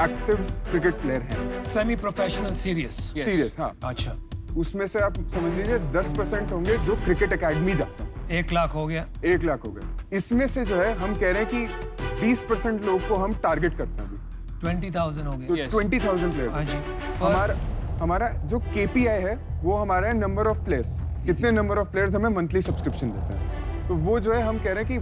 एक्टिव क्रिकेट प्लेयर हैं। Semi professional serious? सीरियस, हाँ। अच्छा, उसमें से आप समझ लीजिए 10% होंगे जो क्रिकेट एकेडमी जाते हैं। 1 लाख हो गया। 1 लाख हो गए। इसमें से जो है हम कह रहे हैं कि 20% लोग को हम टारगेट करते हैं अभी। 20,000 हो तो गए। 20,000 हाँ प्लेयर। जी। हमारा जो KPI है वो हमारा है नंबर ऑफ प्लेयर्स। कितने नंबर ऑफ प्लेयर्स हमें मंथली सब्सक्रिप्शन देते हैं, तो वो जो है हम कह रहे हैं कि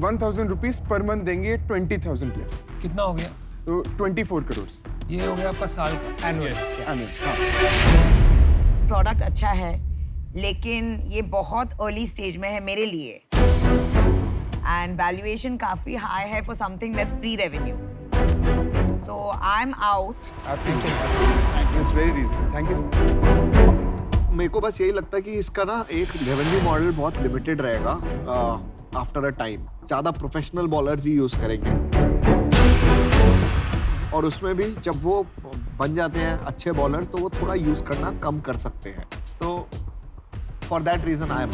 1,000 रुपीज पर मंथ देंगे 20,000 प्लेयर्स। कितना हो गया? तो 24 करोड़। ये हो गया आपका साल का एनुअल। प्रोडक्ट अच्छा है, लेकिन ये बहुत अर्ली स्टेज में है मेरे लिए, एंड वैल्यूएशन काफी हाई है for something that's pre revenue, so I am out. It's very reasonable, thank you so much. मेरे को बस यही लगता है कि इसका ना एक रेवेन्यू मॉडल बहुत लिमिटेड रहेगा आफ्टर अ टाइम। ज़्यादा प्रोफेशनल बॉलर्स ही यूज़ करेंगे, और उसमें भी जब वो बन जाते हैं अच्छे बॉलर्स तो वो थोड़ा यूज़ करना कम कर सकते हैं। तो for that reason I am.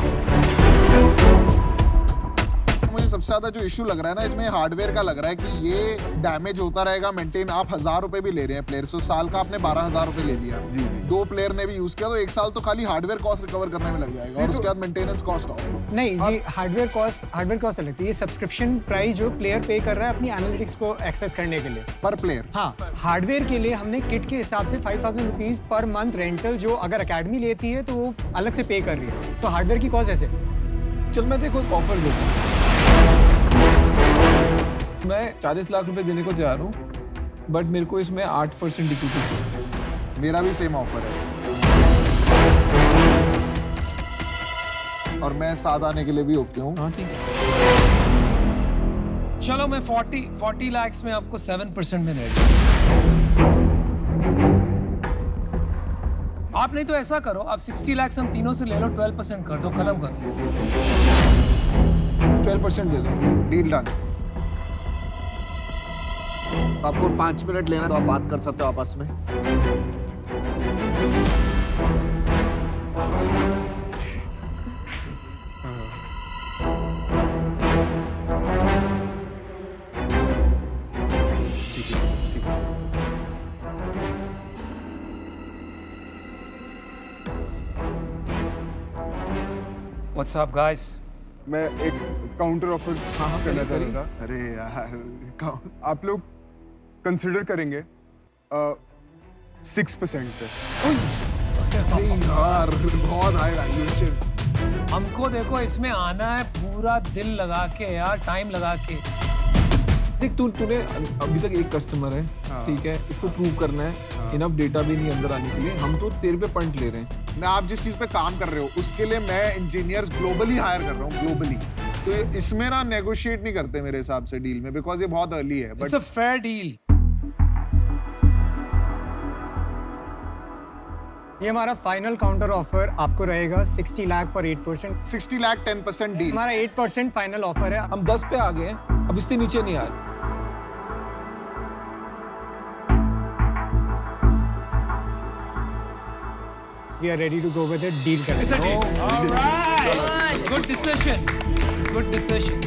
मुझे सबसे ज्यादा जो इशू लग रहा है ना इसमें हार्डवेयर का लग रहा है कि ये डैमेज होता रहेगा मेंटेन। आप 1,000 रुपए भी ले रहे हैं प्लेयर, तो साल का आपने 12,000 रुपए ले लिया। जी। 2 प्लेयर ने भी यूज किया तो 1 साल तो खाली हार्डवेयर कॉस्ट रिकवर करने में लग जाएगा, और उसके बाद मेंटेनेंस कॉस्ट आओ। नहीं जी, हार्डवेयर कॉस्ट अलग थी। ये सब्सक्रिप्शन प्राइस जो प्लेयर पे कर रहा है अपनी एनालिटिक्स को एक्सेस करने के लिए पर प्लेयर। हाँ, हार्डवेयर के लिए हमने किट के हिसाब से 5,000 रुपीज पर मंथ रेंटल, जो अगर अकेडमी लेती है तो वो अलग से पे कर रही है। तो हार्डवेयर की कॉस्ट ऐसे। चल मैं देखो एक ऑफर देता हूँ, मैं 40 लाख रुपए देने को जा रहा हूँ, बट मेरे को इसमें 8% इक्विटी। मेरा भी सेम ऑफर है, और मैं साथ आने के लिए भी ओके हूँ। हाँ ठीक है, चलो मैं 40 लाख में आपको 7% में रेडी। आप नहीं तो ऐसा करो, आप 60 लाख हम तीनों से ले लो, 12% कर दो, खत्म करो। 12% दे दो। Deal done. आपको 5 मिनट लेना तो आप बात कर सकते हो आपस में। ठीक है। What's up guys? मैं एक काउंटर ऑफर करना चाह रहा था। अरे यार, आप लोग कंसिडर करेंगे 6% पे। यार बहुत हाई वैल्यूएशन। हमको देखो इसमें आना है पूरा दिल लगा के यार, टाइम लगा के। देख तूने अभी तक एक कस्टमर है, ठीक है, इसको प्रूव करना है, इनफ डेटा भी नहीं अंदर आने के लिए, हम तो तेरे पे पंट ले रहे हैं। मैं आप जिस चीज पे काम कर रहे हो उसके लिए मैं इंजीनियर्स ग्लोबली हायर कर रहा हूँ, ग्लोबली। तो इसमें ना नेगोशिएट नहीं करते मेरे हिसाब से डील में, बिकॉज ये बहुत अर्ली है। It's a fair deal. ये हमारा फाइनल काउंटर ऑफर आपको रहेगा 60 लाख फॉर 8%। 60 लाख 10% डील। हमारा 8% फाइनल ऑफर है। हम 10 पे आ गए हैं, अब इससे नीचे नहीं आ रहे। We are ready to go with it. Deal करें। It's a deal. All right. Good decision. Good decision.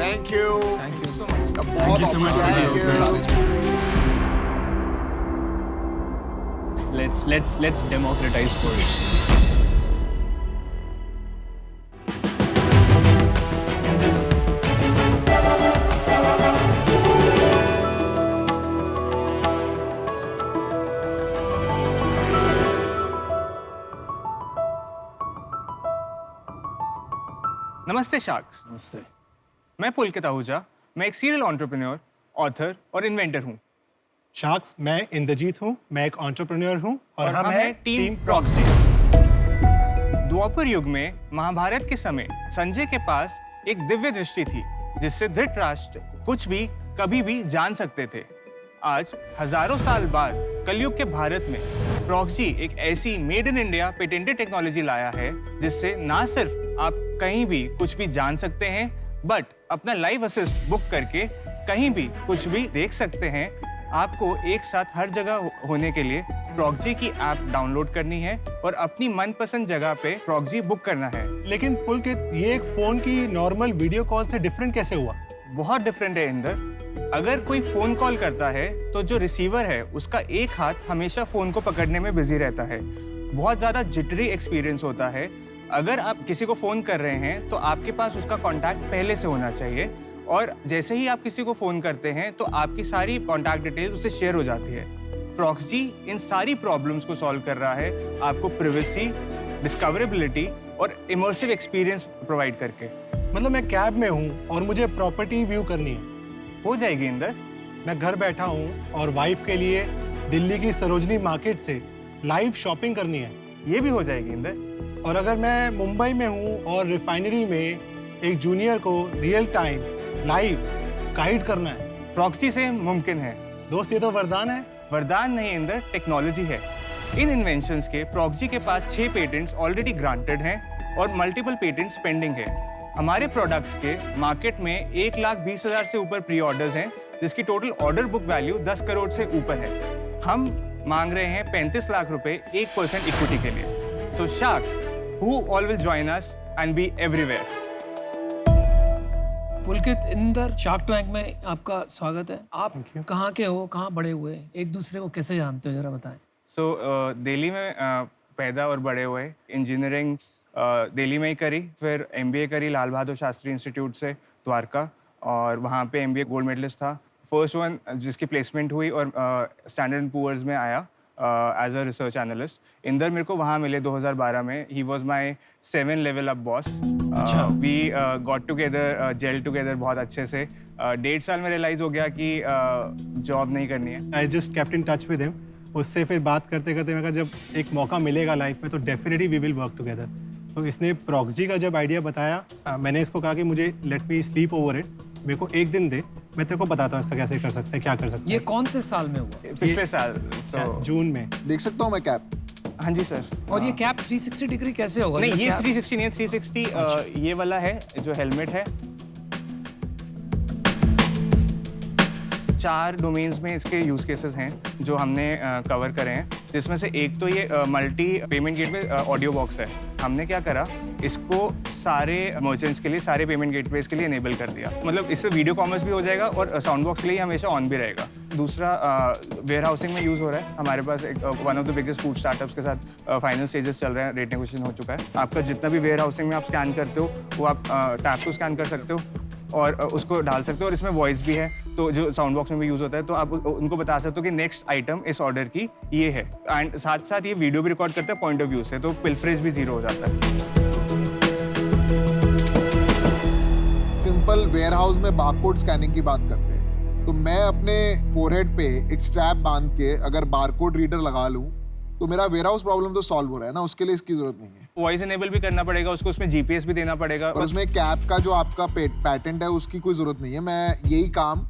Thank you. Thank you so much. बहुत you so much for Thank this. you. Let's democratize sports. नमस्ते sharks. नमस्ते। मैं पुलकित आहूजा। मैं एक serial entrepreneur, author और inventor हूँ। Sharks, मैं इंद्रजीत हूँ। मैं एक एंटरप्रेन्योर हूँ और हम हैं टीम प्रॉक्सी। द्वापर युग में महाभारत के समय संजय के पास एक दिव्य दृष्टि थी जिससे धृतराष्ट्र कुछ भी कभी भी जान सकते थे। आज हजारों साल बाद कलयुग के भारत में प्रॉक्सी एक ऐसी made in India patented technology लाया है जिससे ना सिर्फ आप कहीं भी कुछ भी जान सकते हैं, बट अपना लाइव असिस्ट बुक करके कहीं भी कुछ भी देख सकते हैं। आपको एक साथ हर जगह होने के लिए प्रॉक्सी की ऐप डाउनलोड करनी है और अपनी मनपसंद जगह पे प्रॉक्सी बुक करना है। लेकिन पुलकित, ये एक फोन की नॉर्मल वीडियो कॉल से डिफरेंट कैसे हुआ? बहुत डिफरेंट है इंदर। अगर कोई फोन कॉल करता है तो जो रिसीवर है उसका एक हाथ हमेशा फोन को पकड़ने में बिजी रहता है। बहुत ज्यादा जिटरी एक्सपीरियंस होता है। अगर आप किसी को फोन कर रहे हैं तो आपके पास उसका कॉन्टैक्ट पहले से होना चाहिए और जैसे ही आप किसी को फोन करते हैं तो आपकी सारी कॉन्टैक्ट डिटेल्स उससे शेयर हो जाती है। प्रॉक्सी इन सारी प्रॉब्लम्स को सॉल्व कर रहा है, आपको प्रिवेसी, डिस्कवरेबिलिटी और इमर्सिव एक्सपीरियंस प्रोवाइड करके। मतलब मैं कैब में हूँ और मुझे प्रॉपर्टी व्यू करनी है, हो जाएगी इंदर। मैं घर बैठा हूँ और वाइफ के लिए दिल्ली की सरोजनी मार्केट से लाइव शॉपिंग करनी है, ये भी हो जाएगी इंदर। और अगर मैं मुंबई में हूँ और रिफाइनरी में एक जूनियर को रियल टाइम लाइव गाइड करना है, प्रॉक्सी से मुमकिन है। दोस्त, ये तो वरदान है। वरदान नहीं इंदर, टेक्नोलॉजी है। इन इन्वेंशंस के प्रॉक्सी के पास 6 पेटेंट्स ऑलरेडी ग्रांटेड हैं और मल्टीपल पेटेंट्स पेंडिंग है। हमारे प्रोडक्ट्स के मार्केट में 1,20,000 से ऊपर प्री ऑर्डर्स हैं, जिसकी total order book value 10 crore से ऊपर है। हम मांग रहे हैं 35 लाख रुपए 1% इक्विटी के लिए। So sharks, who all will join us and be everywhere? Pulkit, Inder, shark tank में आपका स्वागत है। आप कहाँ के हो, कहाँ बड़े हुए, एक दूसरे को कैसे जानते हो, जरा बताएं। So दिल्ली में पैदा और बड़े हुए। इंजीनियरिंग दिल्ली में ही करी, फिर MBA करी लाल बहादुर शास्त्री इंस्टीट्यूट से द्वारका, और वहाँ पे MBA गोल्ड मेडलिस्ट था। फर्स्ट वन जिसकी प्लेसमेंट हुई और स्टैंडर्ड एंड पुअर्स में आया as a research analyst. Inder मेरे को वहाँ मिले 2012 में। He was my 7 level up boss. We got together, gel together बहुत अच्छे से। 1.5 साल में रियलाइज हो गया कि जॉब नहीं करनी है। I just kept in touch with him. उससे फिर बात करते करते मैं कहा जब एक मौका मिलेगा लाइफ में तो definitely we will work together. तो इसने प्रॉक्सी का जब आइडिया बताया, मैंने इसको कहा कि मुझे let me sleep over it, मेरे को एक दिन दे, मैं तेरे को बताता हूँ इसका कैसे कर सकते हैं, क्या कर सकते हैं। ये कौन से साल में हुआ? पिछले साल, जून में। देख सकता हूँ मैं कैप? हाँ जी सर। और ये कैप 360 डिग्री कैसे होगा? नहीं, ये 360 नहीं है, 360 ये वाला है जो हेलमेट है। 4 डोमेन्स में इसके यूज केसेस हैं जो हमने कवर करे हैं, जिसमें से एक तो ये multi payment gateway audio box है। हमने क्या करा, इसको सारे मर्चेंट्स के लिए, सारे पेमेंट गेटवेज के लिए इनेबल कर दिया। मतलब इससे वीडियो कॉमर्स भी हो जाएगा और साउंड बॉक्स के लिए हमेशा ऑन भी रहेगा। दूसरा वेयर हाउसिंग में यूज़ हो रहा है। हमारे पास एक one of the biggest food startups के साथ फाइनल स्टेजेस चल रहे हैं, रेट नेगोशिएशन हो चुका है। आपका जितना भी वेयर हाउसिंग में आप स्कैन करते हो वो आप टैप को स्कैन कर सकते हो और उसको डाल सकते हो, और इसमें वॉइस भी है तो जो साउंड बॉक्स में भी यूज़ होता है, तो आप उनको बता सकते हो कि नेक्स्ट आइटम इस ऑर्डर की ये है। एंड साथ साथ ये वीडियो भी रिकॉर्ड करता है पॉइंट ऑफ व्यू से, तो पिल्फरेज भी 0 हो जाता है। सिंपल वेयरहाउस में बारकोड स्कैनिंग की बात करते हैं, तो मैं अपने फोरहेड पे एक स्ट्रैप बांध के अगर बारकोड रीडर लगा लूं तो मेरा वेयरहाउस प्रॉब्लम तो सॉल्व हो रहा है ना, उसके लिए इसकी जरूरत नहीं है। वॉइस इनेबल भी करना पड़ेगा उसको, उसमें जीपीएस भी देना पड़ेगा। और उसमें कैप का जो आपका पैटेंट है उसकी कोई जरूरत नहीं है। मैं यही काम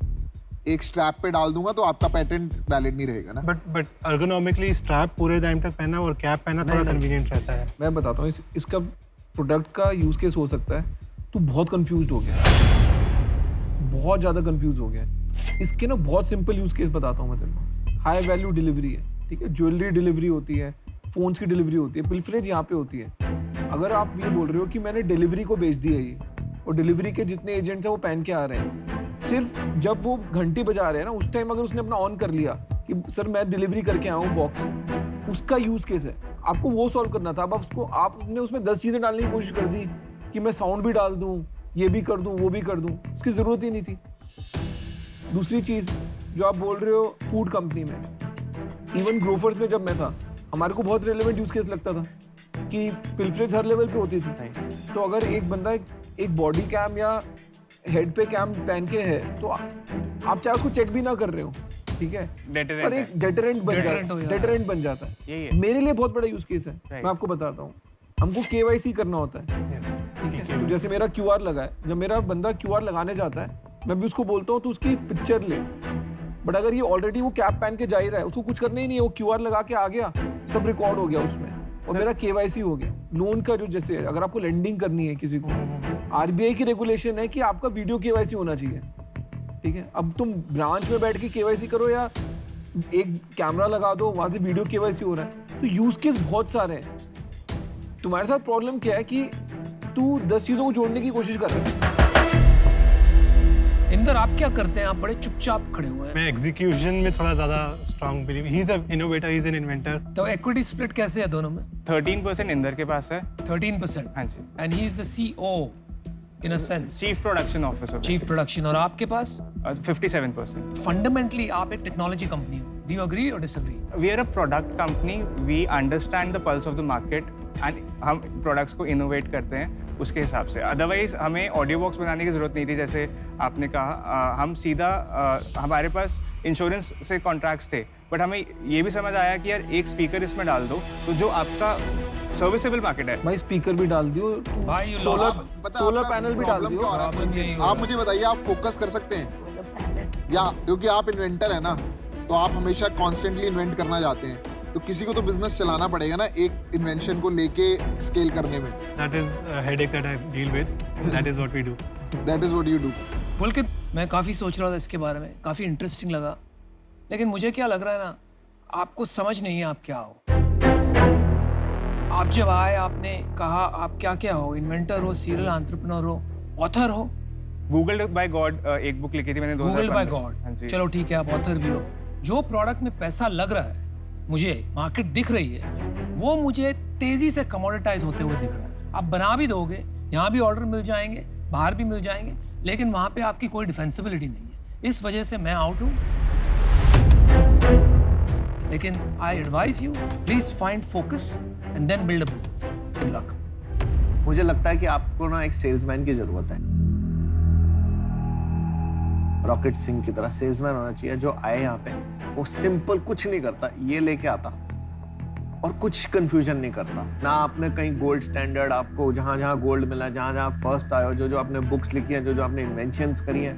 एक स्ट्रैप पे डाल दूंगा तो आपका पैटेंट वैलिड नहीं रहेगा ना। बट एर्गोनॉमिकली स्ट्रैप पूरे टाइम तक पहनना और कैप पहनना थोड़ा कन्वीनियंट रहता है। मैं बताता हूँ इसका प्रोडक्ट का यूज केस हो सकता है। तू बहुत कंफ्यूज हो गया, बहुत ज़्यादा कंफ्यूज हो गया। इसके ना बहुत सिंपल यूज केस बताता हूँ मैं तेरे को। हाई वैल्यू डिलीवरी है, ठीक है, ज्वेलरी डिलीवरी होती है, फोन्स की डिलीवरी होती है, पिल्फरेज यहाँ पे होती है। अगर आप ये बोल रहे हो कि मैंने डिलीवरी को बेच दिया ये, और डिलीवरी के जितने एजेंट्स हैं वो पहन के आ रहे हैं, सिर्फ जब वो घंटी बजा रहे हैं ना उस टाइम अगर उसने अपना ऑन कर लिया कि सर मैं डिलीवरी करके आया हूँ बॉक्स, उसका यूज केस है। आपको वो सॉल्व करना था। अब आपने उसमें 10 चीज़ें डालने की कोशिश कर दी कि मैं साउंड भी डाल दूँ, ये भी कर दूँ, वो भी कर दूँ, उसकी ज़रूरत ही नहीं थी। दूसरी चीज़ जो आप बोल रहे हो फूड कंपनी में, इवन ग्रोफर्स में जब मैं था, हमारे को बहुत रेलेवेंट यूज केस लगता था कि पिल्फरेज हर लेवल पे होती थी। तो अगर एक बंदा एक बॉडी कैम या हेड पे कैम पहन के है तो आप चाहे उसको चेक भी ना कर रहे हो, ठीक है, पर एक डेटरेंट बन जाता है। मेरे लिए बहुत बड़ा यूज केस है, मैं आपको बताता हूँ। हमको KYC करना होता है, ठीक है, तो जैसे मेरा QR लगा है, जब मेरा बंदा QR लगाने जाता है मैं भी उसको बोलता हूँ तो उसकी पिक्चर ले, बट अगर ये ऑलरेडी वो कैप पहन के जा ही रहा है, उसको कुछ करना ही नहीं है, वो QR लगा के आ गया, सब रिकॉर्ड हो गया उसमें और मेरा KYC हो गया। लोन का जो जैसे अगर आपको लेंडिंग करनी है किसी को, RBI की रेगुलेशन है कि आपका वीडियो KYC होना चाहिए, ठीक है। अब तुम ब्रांच में बैठ के KYC करो या एक कैमरा लगा दो, वहां से वीडियो KYC हो रहा है, तो यूज केस बहुत सारे हैं। तुम्हारे साथ प्रॉब्लम क्या है कि तू 10 चीजों को जोड़ने की कोशिश कर रहा है। इंदर, आप क्या करते हैं? आप बड़े चुपचाप खड़े हुए हैं। मैं एग्जीक्यूशन में थोड़ा ज़्यादा strong believe, he is an innovator, he is an inventor. तो इक्विटी स्प्लिट कैसे है दोनों में? 13% इंदर के पास है। 13%? हाँ जी। And he is the CEO in a sense, chief production officer. Chief production. और आपके पास 57%। फंडामेंटली आप एक टेक्नोलॉजी कंपनी हो। डू यू एग्री और disagree? We are a product company, we understand the pulse of the market and हम products को innovate करते हैं उसके हिसाब से। अदरवाइज हमें ऑडियो बॉक्स बनाने की जरूरत नहीं थी, जैसे आपने कहा। हम सीधा हमारे पास इंश्योरेंस से कॉन्ट्रैक्ट्स थे, बट हमें ये भी समझ आया कि यार एक स्पीकर इसमें डाल दो तो जो आपका सर्विसेबल मार्केट है। भाई स्पीकर भी डाल दियो, भाई सोलर पैनल भी डाल दियो। आप मुझे बताइए, आप फोकस कर सकते हैं या, क्योंकि आप इन्वेंटर है ना, तो आप हमेशा कॉन्स्टेंटली इन्वेंट करना चाहते हैं, तो किसी को तो बिजनेस चलाना पड़ेगा ना एक इन्वेंशन को लेके स्केल करने में। That is a headache that I deal with. That is what we do. That is what you do. पुलकित, मैं काफ़ी सोच रहा था इसके बारे में, काफ़ी इंटरेस्टिंग लगा, लेकिन मुझे क्या लग रहा है ना, आपको समझ नहीं है आप क्या हो। आप जब आए आपने कहा आप क्या क्या हो, इन्वेंटर हो, सीरियल एंटरप्रेन्योर हो, ऑथर हो। गूगल बाय गॉड एक बुक लिखी थी मैंने 2015। गूगल बाय गॉड, चलो ठीक है, आप ऑथर भी हो। जो प्रोडक्ट में पैसा लग रहा है, मुझे मार्केट दिख रही है, वो मुझे तेजी से कमोडिटाइज होते हुए दिख रहा है। आप बना भी दोगे, यहाँ भी ऑर्डर मिल जाएंगे, बाहर भी मिल जाएंगे, लेकिन वहाँ पे आपकी कोई डिफेंसिबिलिटी नहीं है। इस वजह से मैं आउट हूँ। लेकिन I advise you, please find focus and then build a business. Good luck. मुझे लगता है कि आपको ना एक सेल्समैन की जरूरत है, रॉकेट सिंह की तरह सेल्समैन होना चाहिए, जो आए यहाँ पे वो सिंपल कुछ नहीं करता, ये लेके आता और कुछ कंफ्यूजन नहीं करता ना। आपने कहीं गोल्ड स्टैंडर्ड, आपको जहाँ जहाँ गोल्ड मिला, जहाँ जहाँ फर्स्ट आया, जो जो आपने बुक्स लिखी हैं, जो जो आपने इन्वेंशंस करी हैं,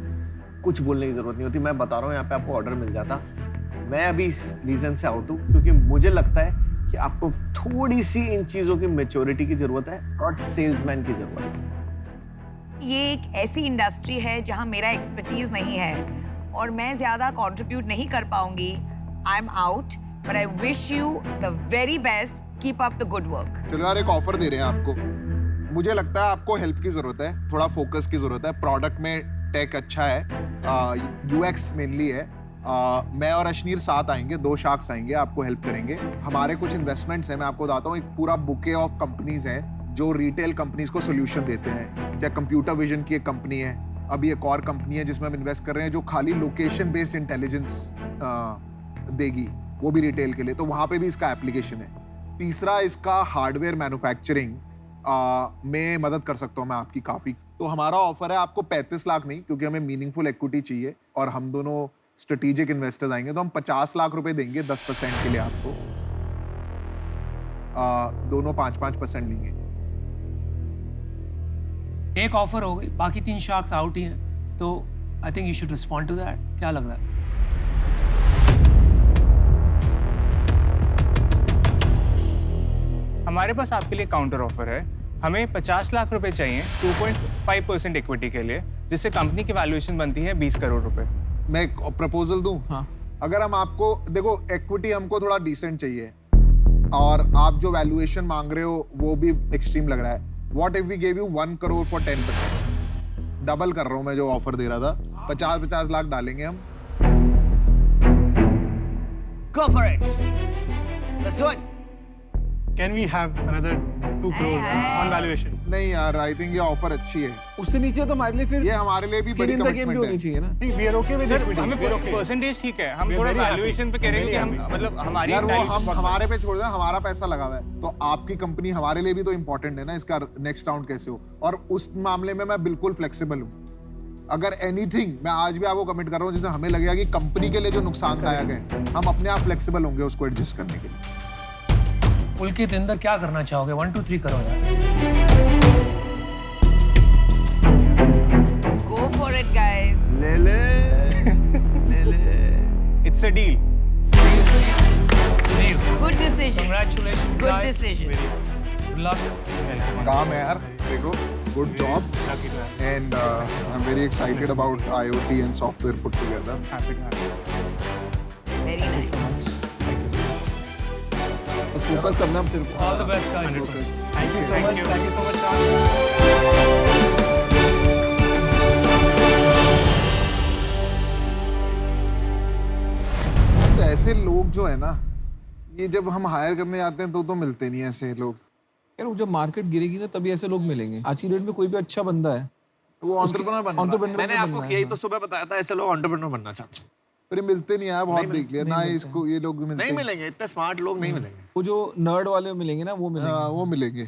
कुछ बोलने की जरूरत नहीं होती। मैं बता रहा हूँ, यहाँ पे आपको ऑर्डर मिल जाता। मैं अभी इस रीजन से आउट हूँ क्योंकि मुझे लगता है कि आपको थोड़ी सी इन चीजों की मैच्योरिटी की जरूरत है और सेल्समैन की जरूरत है। ये एक ऐसी इंडस्ट्री है जहां मेरा एक्सपर्टीज नहीं है और मैं ज्यादा कंट्रीब्यूट नहीं कर पाऊंगी। I am out, but I wish you the very best. Keep up the good work. चलो यार, एक ऑफर दे रहे हैं आपको। मुझे लगता है आपको हेल्प की जरूरत है, थोड़ा फोकस की जरूरत है। प्रोडक्ट में टेक अच्छा है, UX मेनली है। मैं और अशनीर साथ आएंगे, 2 शार्क्स आएंगे, आपको हेल्प करेंगे। हमारे कुछ इन्वेस्टमेंट्स हैं, मैं आपको बताता हूँ। एक पूरा बुके ऑफ कंपनीज है जो रिटेल कंपनीज को सोल्यूशन देते हैं। चाहे कंप्यूटर विजन की एक कंपनी है, अभी एक और कंपनी है जिसमें हम इन्वेस्ट कर रहे हैं जो खाली लोकेशन बेस्ड इंटेलिजेंस देगी, वो भी रिटेल के लिए, तो वहाँ पे भी इसका एप्लीकेशन है। तीसरा, इसका हार्डवेयर मैन्युफैक्चरिंग में मदद कर सकता हूँ मैं आपकी काफ़ी। तो हमारा ऑफर है आपको 35 लाख नहीं, क्योंकि हमें मीनिंगफुल इक्विटी चाहिए और हम दोनों स्ट्रेटेजिक इन्वेस्टर्स आएंगे, तो हम 50 लाख रुपए देंगे 10% के लिए आपको। दोनों 5-5% लेंगे। एक ऑफर हो गई, बाकी 3 शार्क्स आउट ही हैं, तो I think you should respond to that. क्या लग रहा है? हमारे पास आपके लिए काउंटर ऑफर है। हमें 50 लाख रुपए चाहिए 2.5% इक्विटी के लिए, जिससे कंपनी की वैल्यूएशन बनती है 20 करोड़ रुपए। मैं एक प्रपोजल दूं? हाँ। अगर हम आपको, देखो इक्विटी हमको थोड़ा डिसेंट चाहिए और आप जो वैल्यूएशन मांग रहे हो वो भी एक्सट्रीम लग रहा है। What if we gave you 1 crore for 10%? Double कर रहा हूं मैं जो ऑफर दे रहा था। 50 लाख डालेंगे हम। Go for it. Let's do it. Can we have another 2 crores on valuation? नहीं यार, आई थिंक ये ऑफर अच्छी है। उससे नीचे तो हमारे लिए फिर ये हमारे लिए भी बड़ी skin in the game भी कमिटमेंट होनी है। चाहिए ना। नहीं, we are okay with equity. हमें We are okay. परसेंटेज ठीक है, हम We are थोड़ा very happy. वैल्यूएशन पे कह रहे हैं Very कि हम happy. मतलब हमारी यार वो price हम बहुत- हमारे पे छोड़ दें, हमारा पैसा लगा हुआ है, तो आपकी कंपनी हमारे लिए भी तो इम्पोर्टेंट है ना, इसका नेक्स्ट राउंड कैसे हो। और उस मामले में मैं बिल्कुल फ्लेक्सिबल हूँ। अगर एनीथिंग मैं आज भी आपको कमिट कर रहा हूँ, जिससे हमें लगेगा कि कंपनी के लिए जो नुकसानदायक है, हम अपने आप फ्लेक्सिबल होंगे उसको एडजस्ट करने के लिए। पुलकित इंदर क्या करना चाहोगे? 1 2 3 करो यार। Go for it, guys. ले ले It's a deal. Sunil, Good decision. congratulations Good guys. decision. Good luck. काम है यार, देखो, good job and I am very excited about IoT and software put together. Happy to have you. Very nice. बस focus करना अब तेरे को। All the best guys. Thank you so much. Thank you so much, Raj. तो ऐसे लोग जो है ना, ये जब हम हायर करने जाते हैं तो मिलते नहीं ऐसे लोग। यार वो जब मार्केट गिरेगी ना तभी ऐसे लोग मिलेंगे। आज की डेट में कोई भी अच्छा बंदा है वो एंटरप्रेन्योर बनना। entrepreneur मैंने बनना आपको है। यही तो सुबह बताया था, ऐसे लोग एंटरप्रेन्योर बनना चाहते हैं। पर ये मिलते नहीं है, बहुत देख लिया ना, इसको ये लोग मिलते नहीं हैं। मिलेंगे, इतने स्मार्ट लोग नहीं मिलेंगे। वो जो नर्ड वाले मिलेंगे ना वो मिलेंगे। हाँ, वो मिलेंगे।